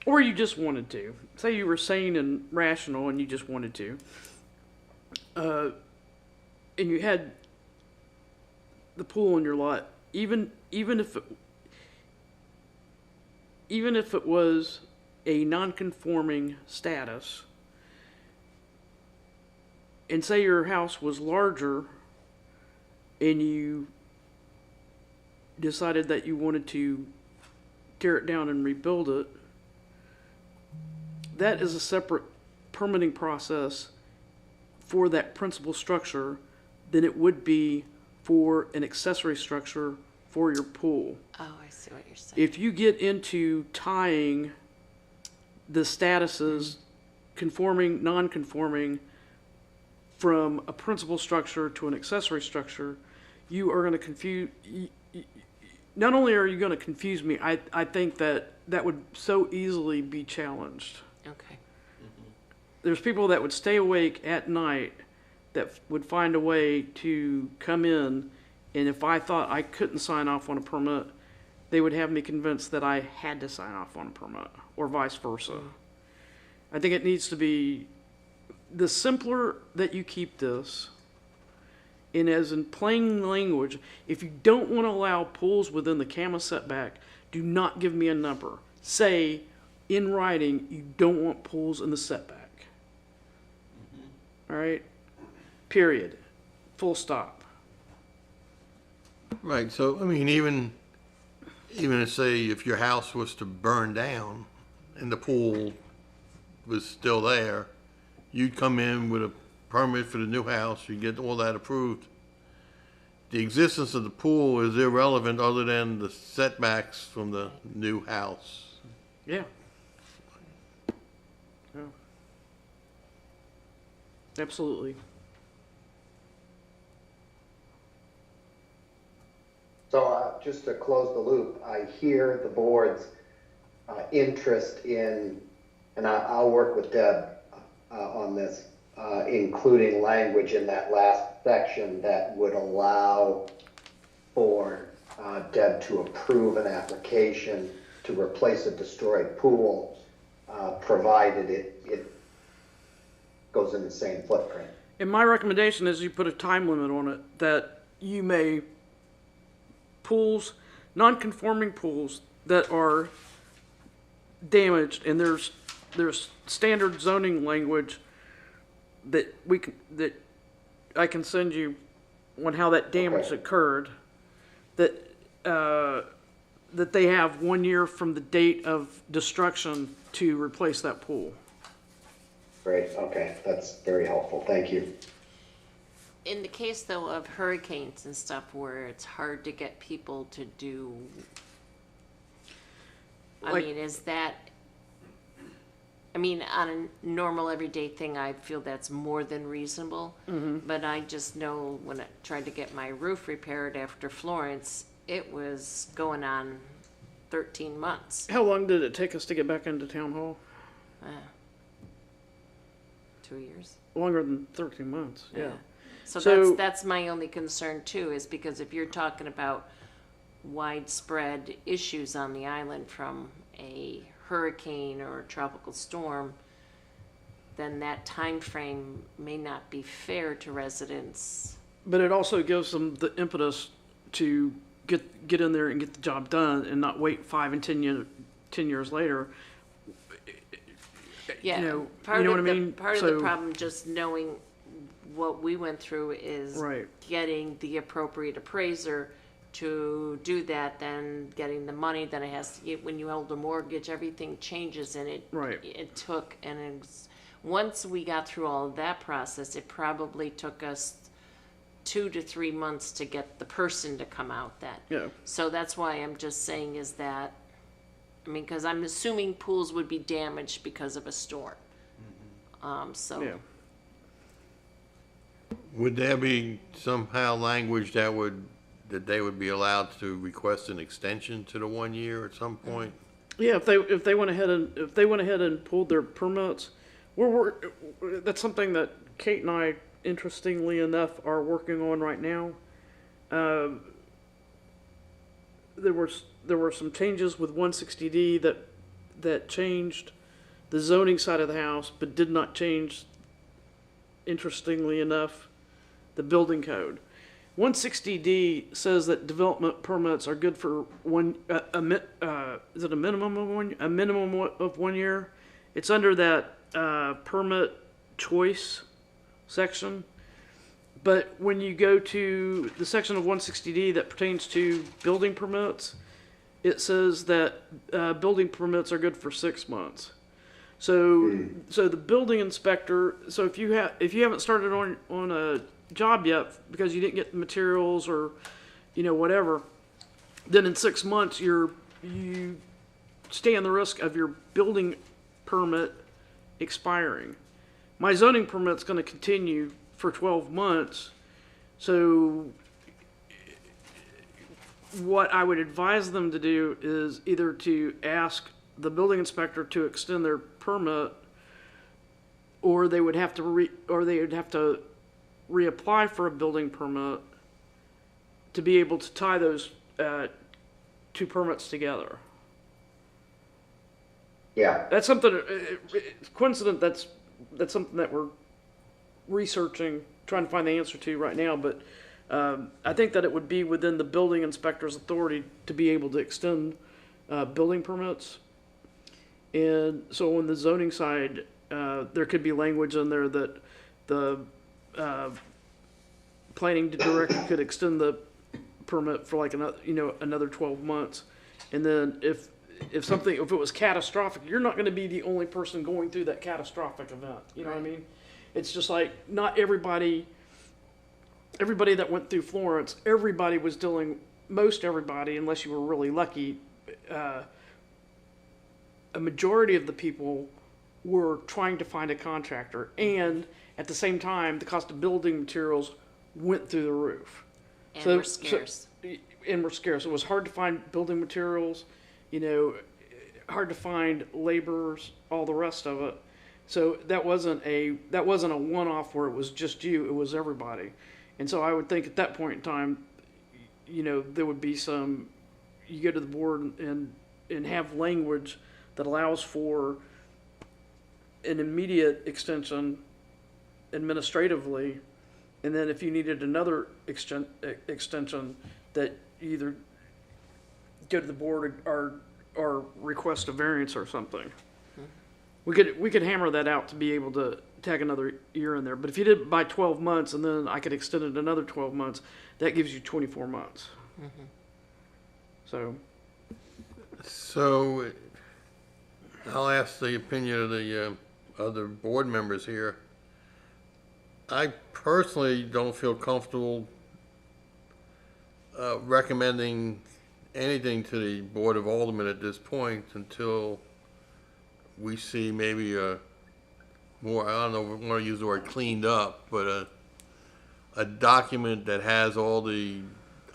Or you just wanted to. Say you were sane and rational and you just wanted to. And you had the pool in your lot, even if it was a non-conforming status, and say your house was larger and you decided that you wanted to tear it down and rebuild it, that is a separate permitting process for that principal structure than it would be for an accessory structure for your pool. Oh, I see what you're saying. If you get into tying the statuses, conforming, non-conforming, from a principal structure to an accessory structure, you are going to confuse. Not only are you going to confuse me, I think that would so easily be challenged. Okay. There's people that would stay awake at night that would find a way to come in, and if I thought I couldn't sign off on a permit, they would have me convinced that I had to sign off on a permit, or vice versa. I think it needs to be, the simpler that you keep this, and as in plain language, if you don't want to allow pools within the CAMA setback, do not give me a number. Say in writing you don't want pools in the setback. All right? Period. Full stop. Right, so, I mean, even if, say, if your house was to burn down and the pool was still there, you'd come in with a permit for the new house, you get all that approved. The existence of the pool is irrelevant other than the setbacks from the new house. Yeah. Yeah. Absolutely. So just to close the loop, I hear the board's interest in, and I'll work with Deb on this, including language in that last section that would allow for Deb to approve an application to replace a destroyed pool, provided it goes in the same footprint. And my recommendation is you put a time limit on it, that you may, pools, non-conforming pools that are damaged, and there's standard zoning language that I can send you on how that damage Okay. occurred, that they have 1 year from the date of destruction to replace that pool. Great, okay, that's very helpful, thank you. In the case though of hurricanes and stuff where it's hard to get people to do, I Like- mean, is that, I mean, on a normal everyday thing, I feel that's more than reasonable. But I just know when I tried to get my roof repaired after Florence, it was going on 13 months. How long did it take us to get back into town hall? 2 years. Longer than 13 months, yeah. So So- that's my only concern too, is because if you're talking about widespread issues on the island from a hurricane or a tropical storm, then that time frame may not be fair to residents. But it also gives them the impetus to get in there and get the job done and not wait 5 and 10 years later. Yeah, you know what I mean? Part of the So- problem, just knowing what we went through, is Right. getting the appropriate appraiser to do that, then getting the money, then it has to get, when you hold a mortgage, everything changes, and Right. it took, and it was, once we got through all of that process, it probably took us 2 to 3 months to get the person to come out that. Yeah. So that's why I'm just saying is that, I mean, because I'm assuming pools would be damaged because of a storm. So. Yeah. Would there be somehow language that they would be allowed to request an extension to the 1 year at some point? Yeah, if they went ahead and pulled their permits, that's something that Kate and I, interestingly enough, are working on right now. There were some changes with 160D that changed the zoning side of the house, but did not change, interestingly enough, the building code. 160D says that development permits are good for is it a minimum of 1 year? A minimum of 1 year. It's under that permit choice section. But when you go to the section of 160D that pertains to building permits, it says that building permits are good for 6 months. So the building inspector. So if you haven't started on a job yet because you didn't get the materials or whatever, then in 6 months you stand the risk of your building permit expiring. My zoning permit's going to continue for 12 months. So what I would advise them to do is either to ask the building inspector to extend their permit, or they would have to reapply for a building permit to be able to tie those 2 permits together. Yeah, That's something. It's coincident. That's something that we're researching, trying to find the answer to right now. But I think that it would be within the building inspector's authority to be able to extend building permits. And so on the zoning side, there could be language in there that the planning director could extend the permit for like another, another 12 months. And then if it was catastrophic, you're not gonna be the only person going through that catastrophic event, you know what I mean? It's just like, not everybody that went through Florence, everybody was dealing, most everybody, unless you were really lucky, a majority of the people were trying to find a contractor, and at the same time, the cost of building materials went through the roof. And So- we're scarce. And were scarce. It was hard to find building materials, hard to find laborers, all the rest of it. So that wasn't a one-off where it was just you, it was everybody. And so I would think at that point in time, there would be you go to the board and have language that allows for an immediate extension administratively, and then if you needed another extension, that you either go to the board or request a variance or something. We could hammer that out to be able to tag another year in there. But if you did it by 12 months and then I could extend it another 12 months, that gives you 24 months. So I'll ask the opinion of the other board members here. I personally don't feel comfortable recommending anything to the Board of Aldermen at this point until we see maybe a more, I don't know, we want to use the word cleaned up, but a document that has all the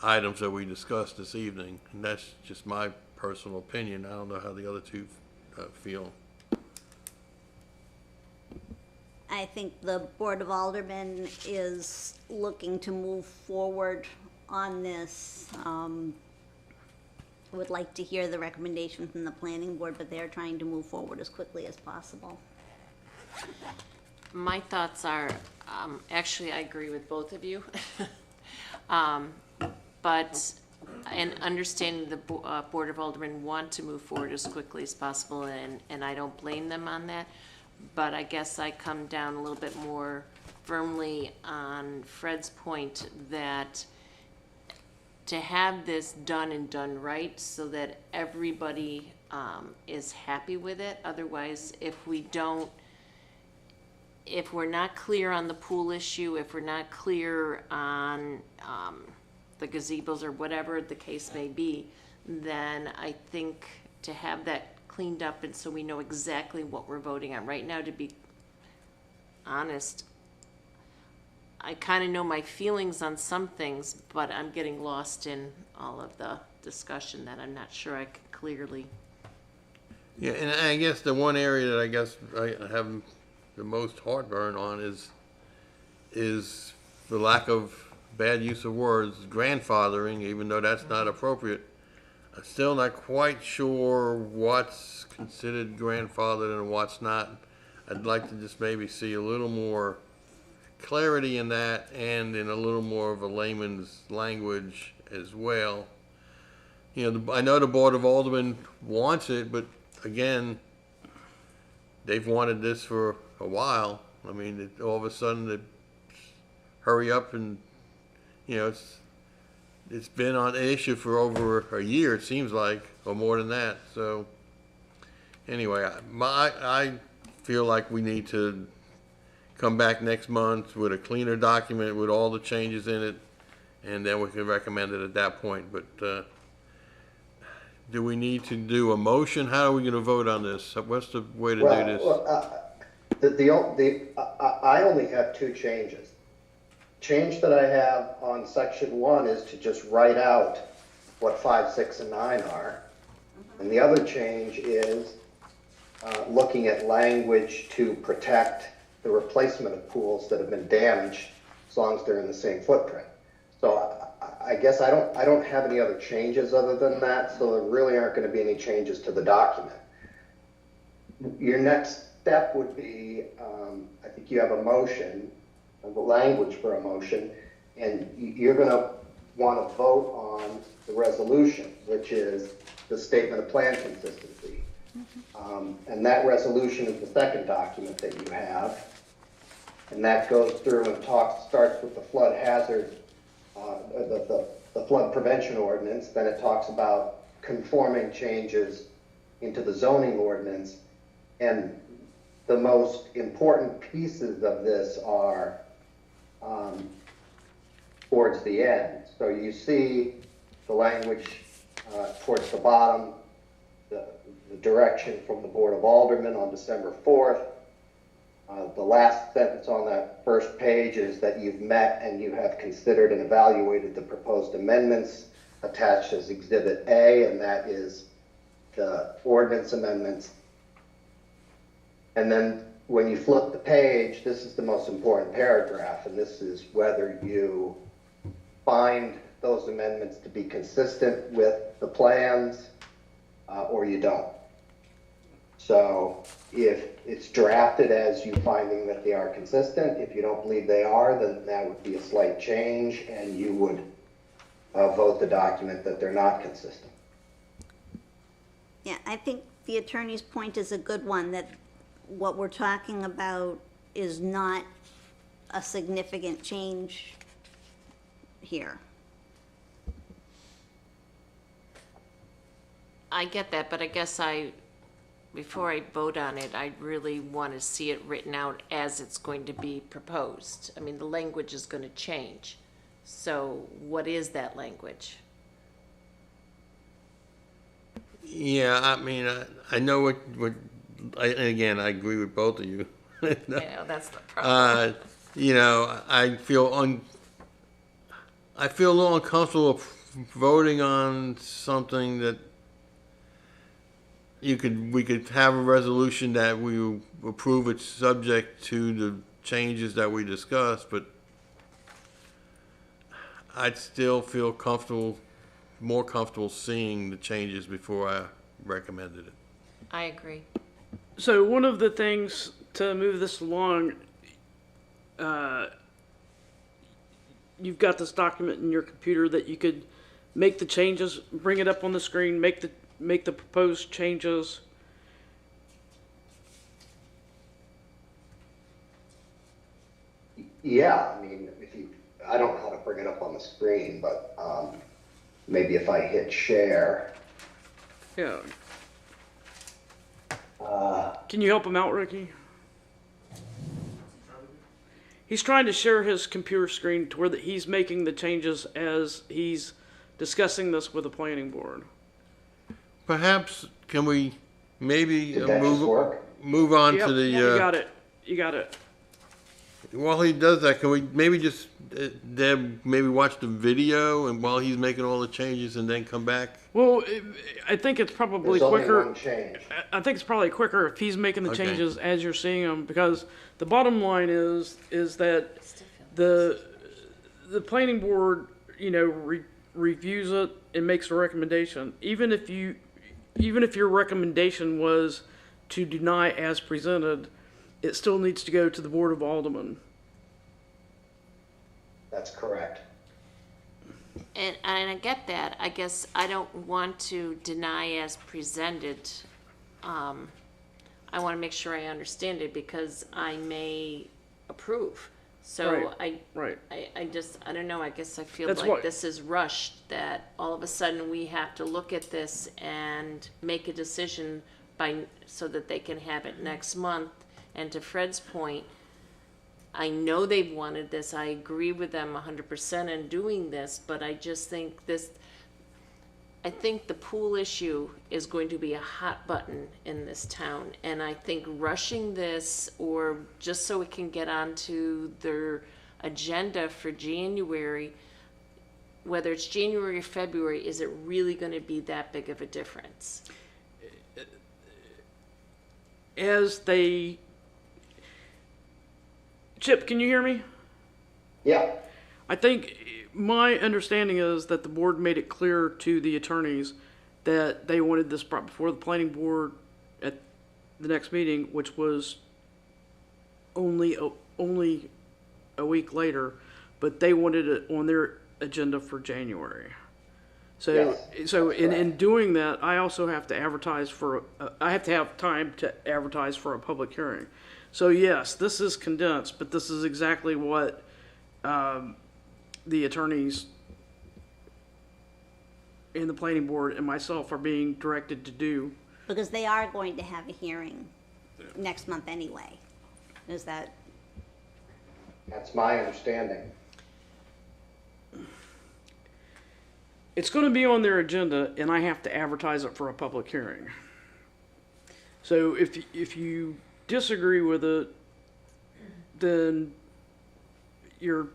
items that we discussed this evening. And that's just my personal opinion. I don't know how the other two feel. I think the Board of Aldermen is looking to move forward on this. Would like to hear the recommendation from the planning board, but they're trying to move forward as quickly as possible. My thoughts are, actually, I agree with both of you. But, and understanding the Board of Aldermen want to move forward as quickly as possible, and I don't blame them on that. But I guess I come down a little bit more firmly on Fred's point that to have this done and done right so that everybody is happy with it. Otherwise, if we're not clear on the pool issue, if we're not clear on the gazebos or whatever the case may be, then I think to have that cleaned up and so we know exactly what we're voting on. Right now, to be honest, I kind of know my feelings on some things, but I'm getting lost in all of the discussion that I'm not sure I can clearly. Yeah, and I guess the one area that I guess I have the most heartburn on is the lack of bad use of words, grandfathering, even though that's not appropriate. I'm still not quite sure what's considered grandfathered and what's not. I'd like to just maybe see a little more clarity in that and in a little more of a layman's language as well. I know the Board of Aldermen wants it, but again, they've wanted this for a while. I mean, all of a sudden, they hurry up and, it's been on an issue for over a year, it seems like, or more than that. So, anyway, I feel like we need to come back next month with a cleaner document with all the changes in it, and then we can recommend it at that point. But do we need to do a motion? How are we going to vote on this? What's the way to do this? I only have two changes. Change that I have on section 1 is to just write out what 5, 6, and 9 are. And the other change is looking at language to protect the replacement of pools that have been damaged as long as they're in the same footprint. So I guess I don't have any other changes other than that, so there really aren't going to be any changes to the document. Your next step would be, I think you have a motion, the language for a motion, and you're going to want to vote on the resolution, which is the statement of plan consistency. And that resolution is the second document that you have. And that goes through and starts with the flood hazard, the the flood prevention ordinance, then it talks about conforming changes into the zoning ordinance. And the most important pieces of this are towards the end. So you see the language towards the bottom, the direction from the Board of Aldermen on December 4th. The last sentence on that first page is that you've met and you have considered and evaluated the proposed amendments attached as Exhibit A, and that is the ordinance amendments. And then when you flip the page, this is the most important paragraph, and this is whether you find those amendments to be consistent with the plans or you don't. So if it's drafted as you finding that they are consistent, if you don't believe they are, then that would be a slight change and you would vote the document that they're not consistent. Yeah, I think the attorney's point is a good one, that what we're talking about is not a significant change here. I get that, but I guess before I vote on it, I really want to see it written out as it's going to be proposed. I mean, the language is going to change. So what is that language? Yeah, I mean, I know what and again, I agree with both of you. You know, that's the problem. You know, I feel a little uncomfortable voting on something that we could have a resolution that we approve it subject to the changes that we discussed, but I'd still feel more comfortable seeing the changes before I recommended it. I agree. So one of the things to move this along, you've got this document in your computer that you could make the changes, bring it up on the screen, make the proposed changes. Yeah, I mean, I don't know how to bring it up on the screen, but maybe if I hit share. Yeah. Can you help him out, Ricky? He's trying to share his computer screen to where he's making the changes as he's discussing this with the planning board. Perhaps can we maybe Did that just work? move on Yep, to the you got it. You got it. while he does that, can we maybe just Deb maybe watch the video and while he's making all the changes and then come back? Well, I think it's probably There's only quicker. one change. I think it's probably quicker if he's making the Okay. changes as you're seeing them, because the bottom line is that the planning board, you know, reviews it and makes a recommendation. Even if your recommendation was to deny as presented, it still needs to go to the Board of Aldermen. That's correct. And I get that. I guess I don't want to deny as presented. I want to make sure I understand it because I may approve. So Right. I don't know, I guess I feel That's like what- this is rushed, that all of a sudden we have to look at this and make a decision so that they can have it next month. And to Fred's point, I know they've wanted this, I agree with them 100% in doing this, but I just think I think the pool issue is going to be a hot button in this town, and I think rushing this, or just so it can get onto their agenda for January, whether it's January or February, is it really going to be that big of a difference? Chip, can you hear me? Yeah. I think my understanding is that the board made it clear to the attorneys that they wanted this brought before the planning board at the next meeting, which was only a week later, but they wanted it on their agenda for January. So, Yes, so that's in correct. doing that, I also have to advertise I have to have time to advertise for a public hearing. So yes, this is condensed, but this is exactly what the attorneys and the planning board and myself are being directed to do. Because they are going to have a hearing next month anyway. Is that, That's my understanding. It's gonna be on their agenda, and I have to advertise it for a public hearing. So if you disagree with it, then you're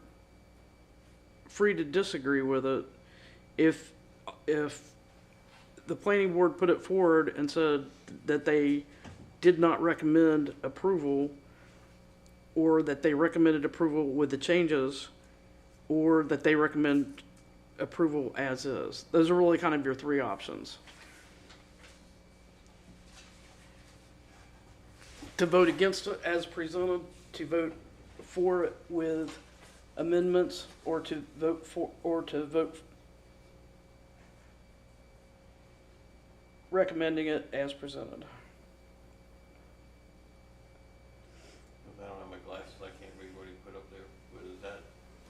free to disagree with it. If the planning board put it forward and said that they did not recommend approval, or that they recommended approval with the changes, or that they recommend approval as is. Those are really kind of your three options. To vote against it as presented, to vote for it with amendments, or to vote recommending it as presented. I don't have my glasses, I can't read what he put up there. What is that?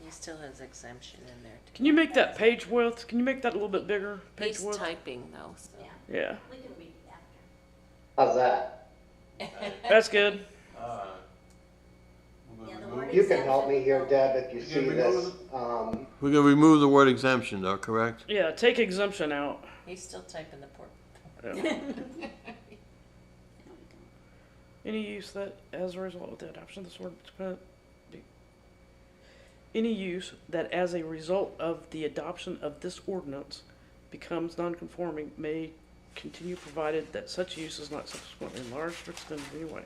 He still has exemption in there. Can you make that page width? Can you make that a little bit bigger? Page He's width? typing though, so. Yeah, we can read it after. How's that? that's good. Yeah, the word You can help me here, exemption. Deb, if you see this. We're gonna remove the word exemption though, correct? Yeah, take exemption out. He's still typing the port. Yeah. Any use that, as a result of the adoption of this ordinance, any use that as a result of the adoption of this ordinance becomes non-conforming may continue, provided that such use is not subsequently enlarged or extended in any way.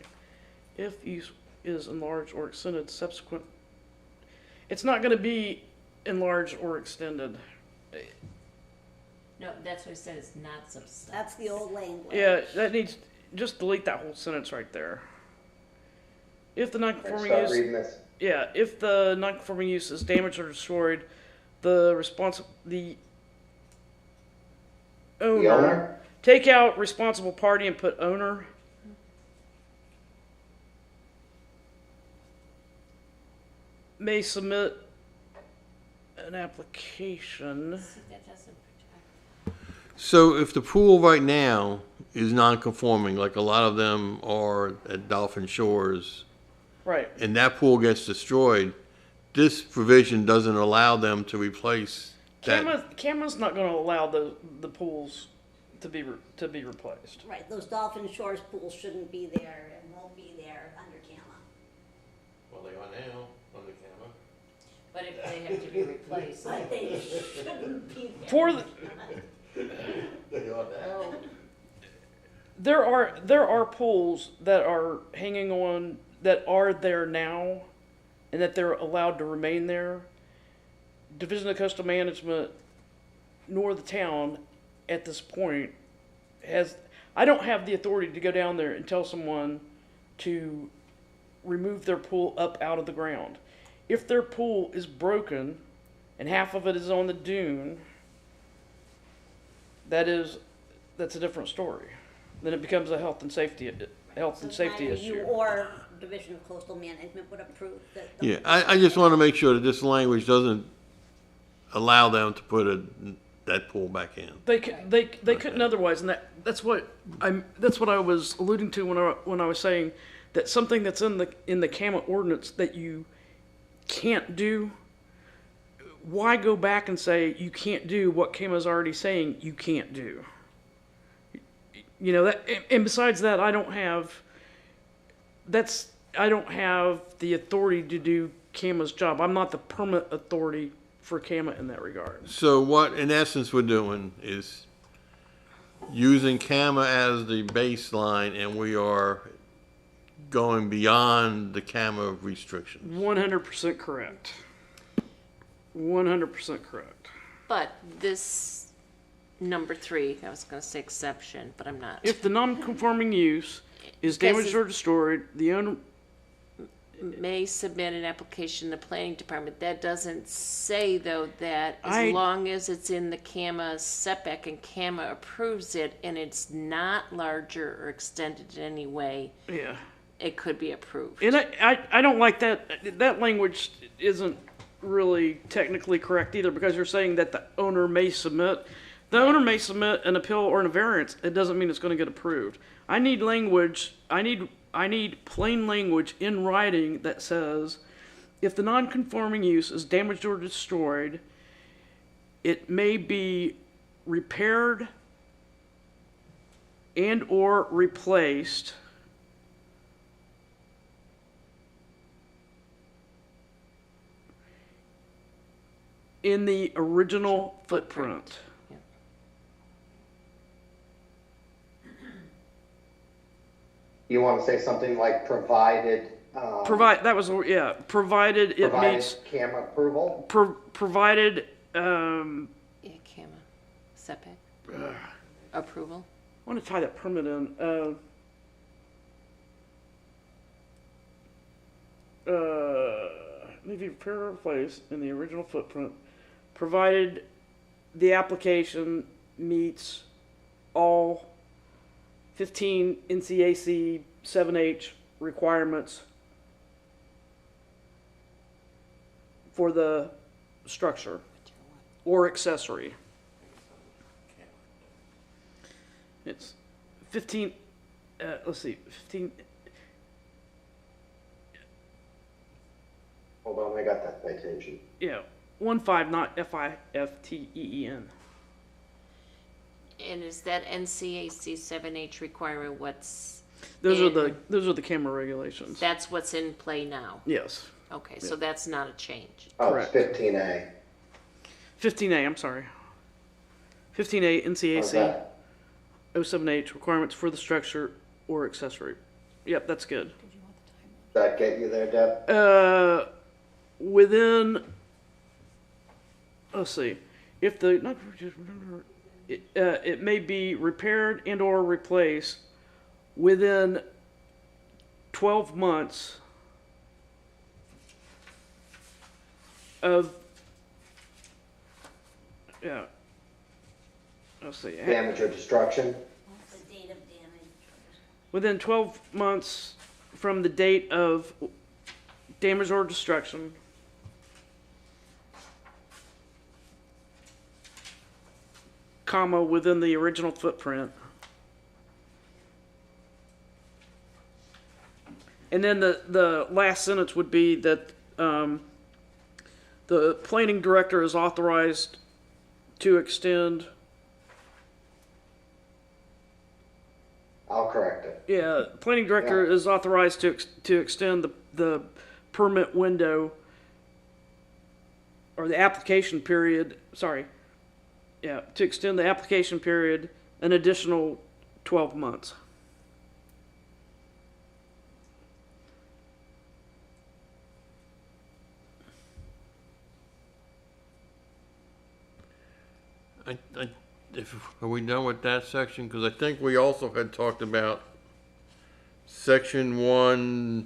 If use is enlarged or extended subsequent, it's not gonna be enlarged or extended. No, that's what it says, not substantive. That's the old language. Yeah, that needs, just delete that whole sentence right there. If the Let's non-conforming start use, reading this. yeah, if the non-conforming use is damaged or destroyed, the The owner, owner? take out responsible party and put owner. May submit an application. See, that doesn't protect. So if the pool right now is non-conforming, like a lot of them are at Dolphin Shores, Right. and that pool gets destroyed, this provision doesn't allow them to replace that. Camera's not going to allow the pools to be replaced. Right, those Dolphin Shores pools shouldn't be there and won't be there under CAMA. Well, they are now on the camera. But if they have to be replaced, But they shouldn't be there. For the, They are now. there are pools that are hanging on, that are there now, and that they're allowed to remain there. Division of Coastal Management, nor the town, at this point, I don't have the authority to go down there and tell someone to remove their pool up out of the ground. If their pool is broken and half of it is on the dune, that's a different story. Then it becomes a health and safety Either issue. You or Division of Coastal Management would approve that. Yeah, I just want to make sure that this language doesn't allow them to put that pool back in. They couldn't otherwise, and that's what I was alluding to when I was saying that something that's in the CAMA ordinance that you can't do. Why go back and say you can't do what CAMA's already saying you can't do? You know that, and besides that, I don't have the authority to do CAMA's job. I'm not the permanent authority for CAMA in that regard. So what, in essence, we're doing is using CAMA as the baseline, and we are going beyond the CAMA restrictions. 100% correct. 100% correct. but this number 3, I was gonna say exception, but I'm not. If the non-conforming use is Because damaged or destroyed, the owner, May submit an application to the planning department. That doesn't say though that I- as long as it's in the CAMA setback and CAMA approves it and it's not larger or extended in any way, yeah. it could be approved. And I don't like that. That language isn't really technically correct either, because you're saying that the owner may submit. The owner may submit an appeal or a variance. It doesn't mean it's going to get approved. I need language. I need plain language in writing that says, if the non-conforming use is damaged or destroyed, it may be repaired and or replaced in the original footprint. Yeah. You want to say something like provided, Provided it provided meets, camera approval? provided, Yeah, camera, setback, approval. I want to tie that permit in. May be repaired or replaced in the original footprint, provided the application meets all 15 NCAC 7H requirements for the structure or accessory. It's 15, let's see, 15, Hold on, I got that citation. yeah, 15, not FIFTEEN. And is that NCAC 7H requirement what's, Those are the camera regulations. that's what's in play now? Yes. Okay, so that's not a change. Oh, it's Correct. 15A. 15A, I'm sorry. 15A How's NCAC that? 07H requirements for the structure or accessory. Yep, that's good. Did you want the time? Does that get you there, Deb? Within, let's see, if the, not, it may be repaired and or replaced within 12 months of, yeah, let's see, Damage or destruction? The date of damage. within 12 months from the date of damage or destruction, comma, within the original footprint. And then the last sentence would be that the planning director is authorized to extend, I'll correct it. yeah, planning director Yeah. is authorized to extend the permit window or the application period, sorry. Yeah, to extend the application period an additional 12 months. Are we done with that section? Because I think we also had talked about section 1B,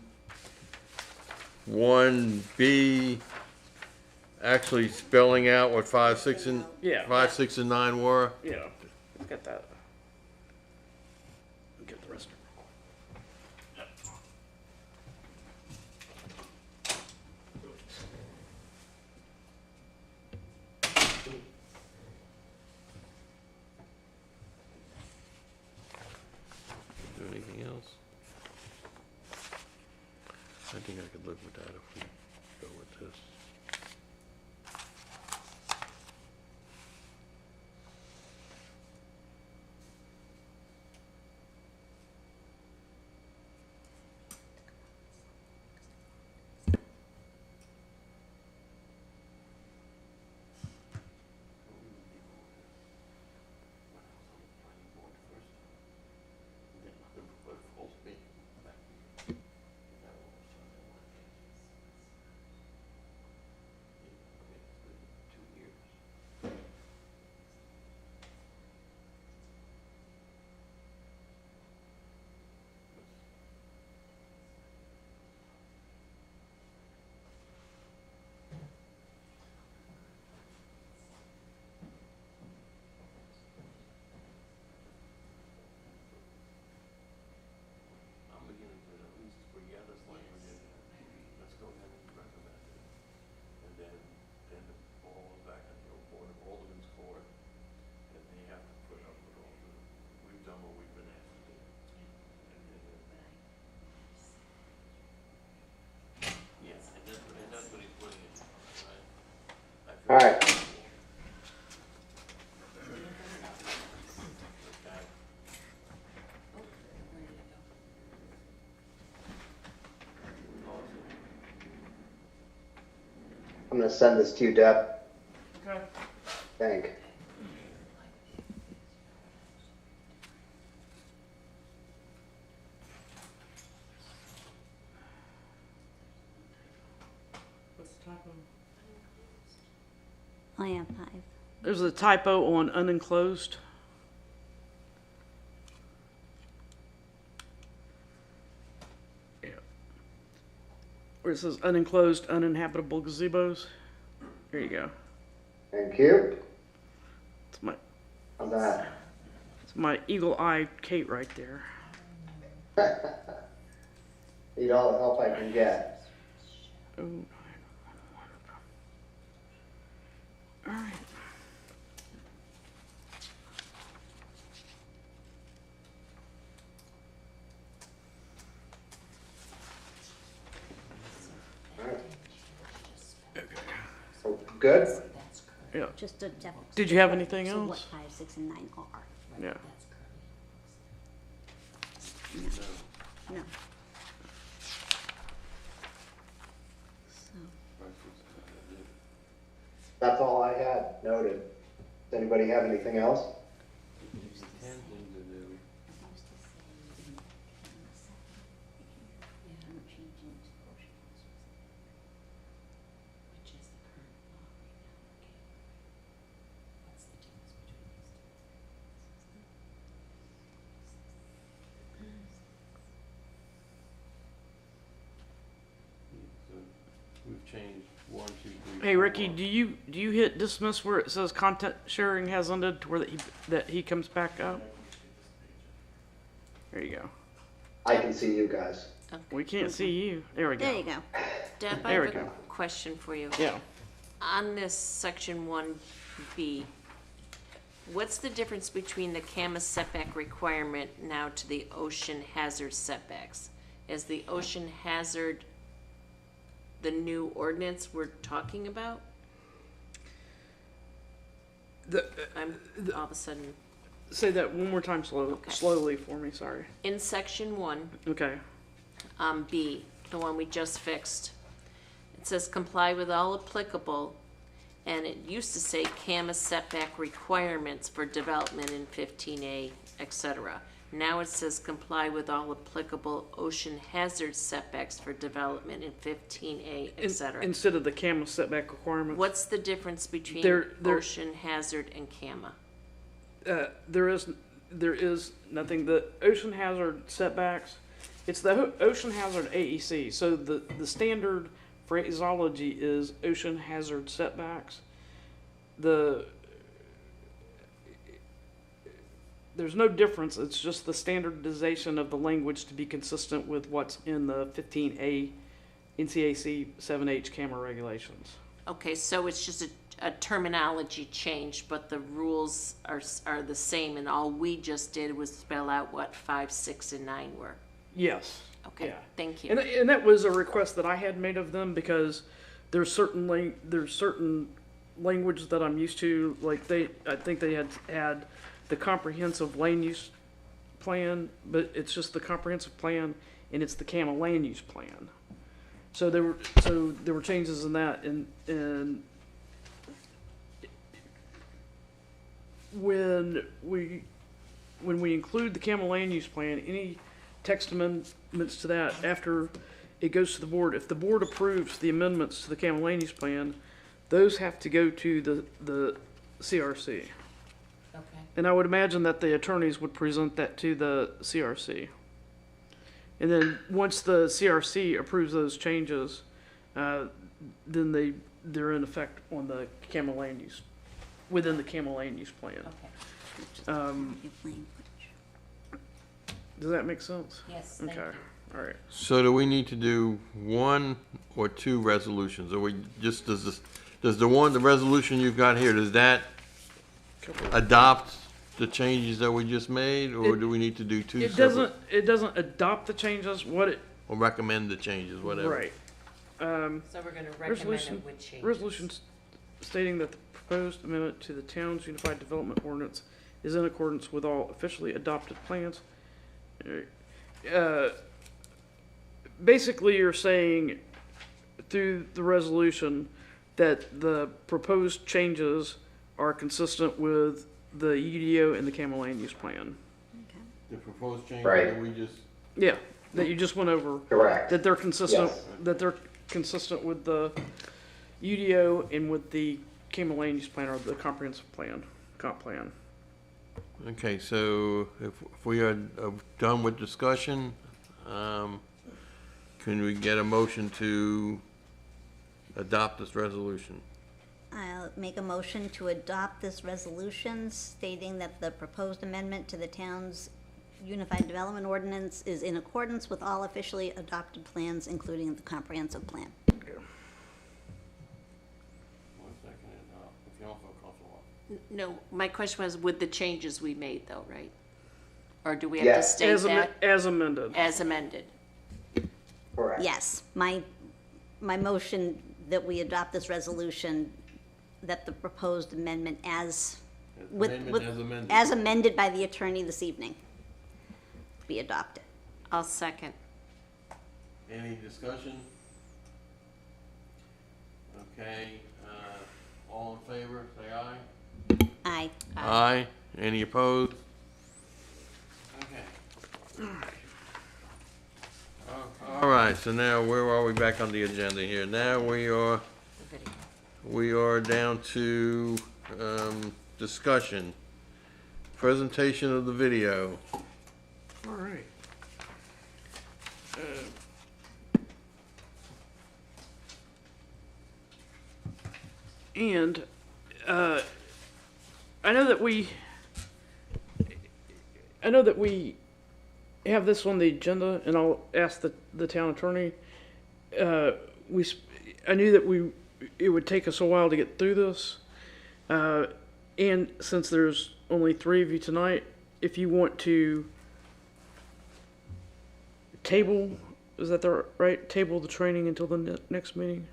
actually spelling out what 5, 6, and Yeah. 5, 6, and 9 were. Yeah, get that. Get the rest of it. Do anything else? I think I could live with that if we go with this. I'm gonna send this to you, Deb. Okay. Thank. What's the typo? I am 5. There's a typo on unenclosed. Yeah. Where it says unenclosed, uninhabitable gazebos. There you go. Thank you. It's my On that. eagle eye Kate right there. Need all the help I can get. Oh, 911. All right. So, good? Yeah. Just a devil. Did you have anything So what else? 5, 6, and 9 are? Yeah. No. So, That's all I had noted. Does anybody have anything else? We've changed 1, 2, 3. Hey Ricky, do you hit dismiss where it says content sharing has ended to where that he comes back up? There you go. I can see you guys. We can't see you. There we go. there you go. Deb, I There have we a go. question for you. Yeah. On this section 1B, what's the difference between the CAMA setback requirement now to the ocean hazard setbacks? Is the ocean hazard the new ordinance we're talking about? I'm all of a sudden, Say that one more time Okay. slowly for me, sorry. in section 1, Okay. B, the one we just fixed, it says comply with all applicable, and it used to say CAMA setback requirements for development in 15A, etc. Now it says comply with all applicable ocean hazard setbacks for development in 15A, etc. Instead of the CAMA setback requirement. What's the difference between There- ocean hazard and CAMA? There is nothing. The ocean hazard setbacks, it's the ocean hazard AEC. So the standard phraseology is ocean hazard setbacks. There's no difference. It's just the standardization of the language to be consistent with what's in the 15A NCAC 7H CAMA regulations. Okay, so it's just a terminology change, but the rules are the same, and all we just did was spell out what 5, 6, and 9 were. Yes. Okay, Yeah. thank you. And that was a request that I had made of them because there's certain language that I'm used to. Like I think they had the comprehensive land use plan, but it's just the comprehensive plan and it's the CAMA land use plan. So there were changes in that, and when we include the CAMA land use plan, any text amendments to that after it goes to the board, if the board approves the amendments to the CAMA land use plan, those have to go to the CRC. Okay. And I would imagine that the attorneys would present that to the CRC. And then once the CRC approves those changes, then they're in effect on the CAMA land use, within the CAMA land use plan. Language. Does that make sense? Yes, Okay, all right. So do we need to do 1 or 2 resolutions? Or we just, does the resolution you've got here, does that adopt the changes that we just made? Or do we need to do 2 separate? It doesn't adopt the changes, Or recommend the changes, whatever? right. So we're gonna recommend Resolution, it with changes. resolution stating that the proposed amendment to the town's unified development ordinance is in accordance with all officially adopted plans. Basically, you're saying through the resolution that the proposed changes are consistent with the UDO and the Campbell Land Use Plan. The proposed change Right. that we just, Yeah, that you just went over. Correct. That they're consistent, Yes. that they're consistent with the UDO and with the Campbell Land Use Plan or the comprehensive plan, comp plan. okay, so if we are done with discussion, can we get a motion to adopt this resolution? I'll make a motion to adopt this resolution stating that the proposed amendment to the town's Unified Development Ordinance is in accordance with all officially adopted plans, including the comprehensive plan. One second, if you don't feel comfortable. No, my question was with the changes we made though, right? Or do we have to Yes. state that As amended. as amended? Correct. Yes, my motion that we adopt this resolution, that the proposed amendment as amended by the attorney this evening be adopted. I'll second. Any discussion? Okay, all in favor, say aye. Aye. Aye. Any opposed? Okay. All right, so now where are we back on the agenda here? Now we are down to, discussion. Presentation of the video. All right. And I know that we have this on the agenda, and I'll ask the town attorney. I knew that it would take us a while to get through this, and since there's only 3 of you tonight, if you want to table, is that the right, table the training until the next meeting?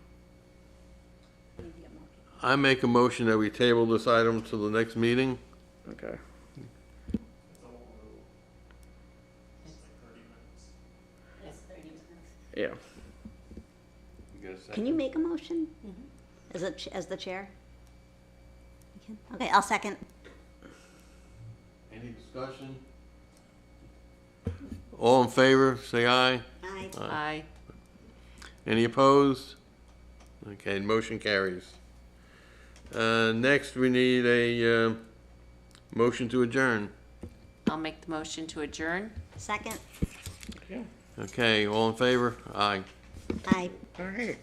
I make a motion that we table this item to the next meeting. Okay. Yeah. Can you make a motion? As the chair? You can? Okay, I'll second. Any discussion? All in favor, say aye. Aye. Aye. Any opposed? Okay, motion carries. Next, we need a motion to adjourn. I'll make the motion to adjourn. Second? Yeah. Okay, all in favor? Aye. Aye. All right.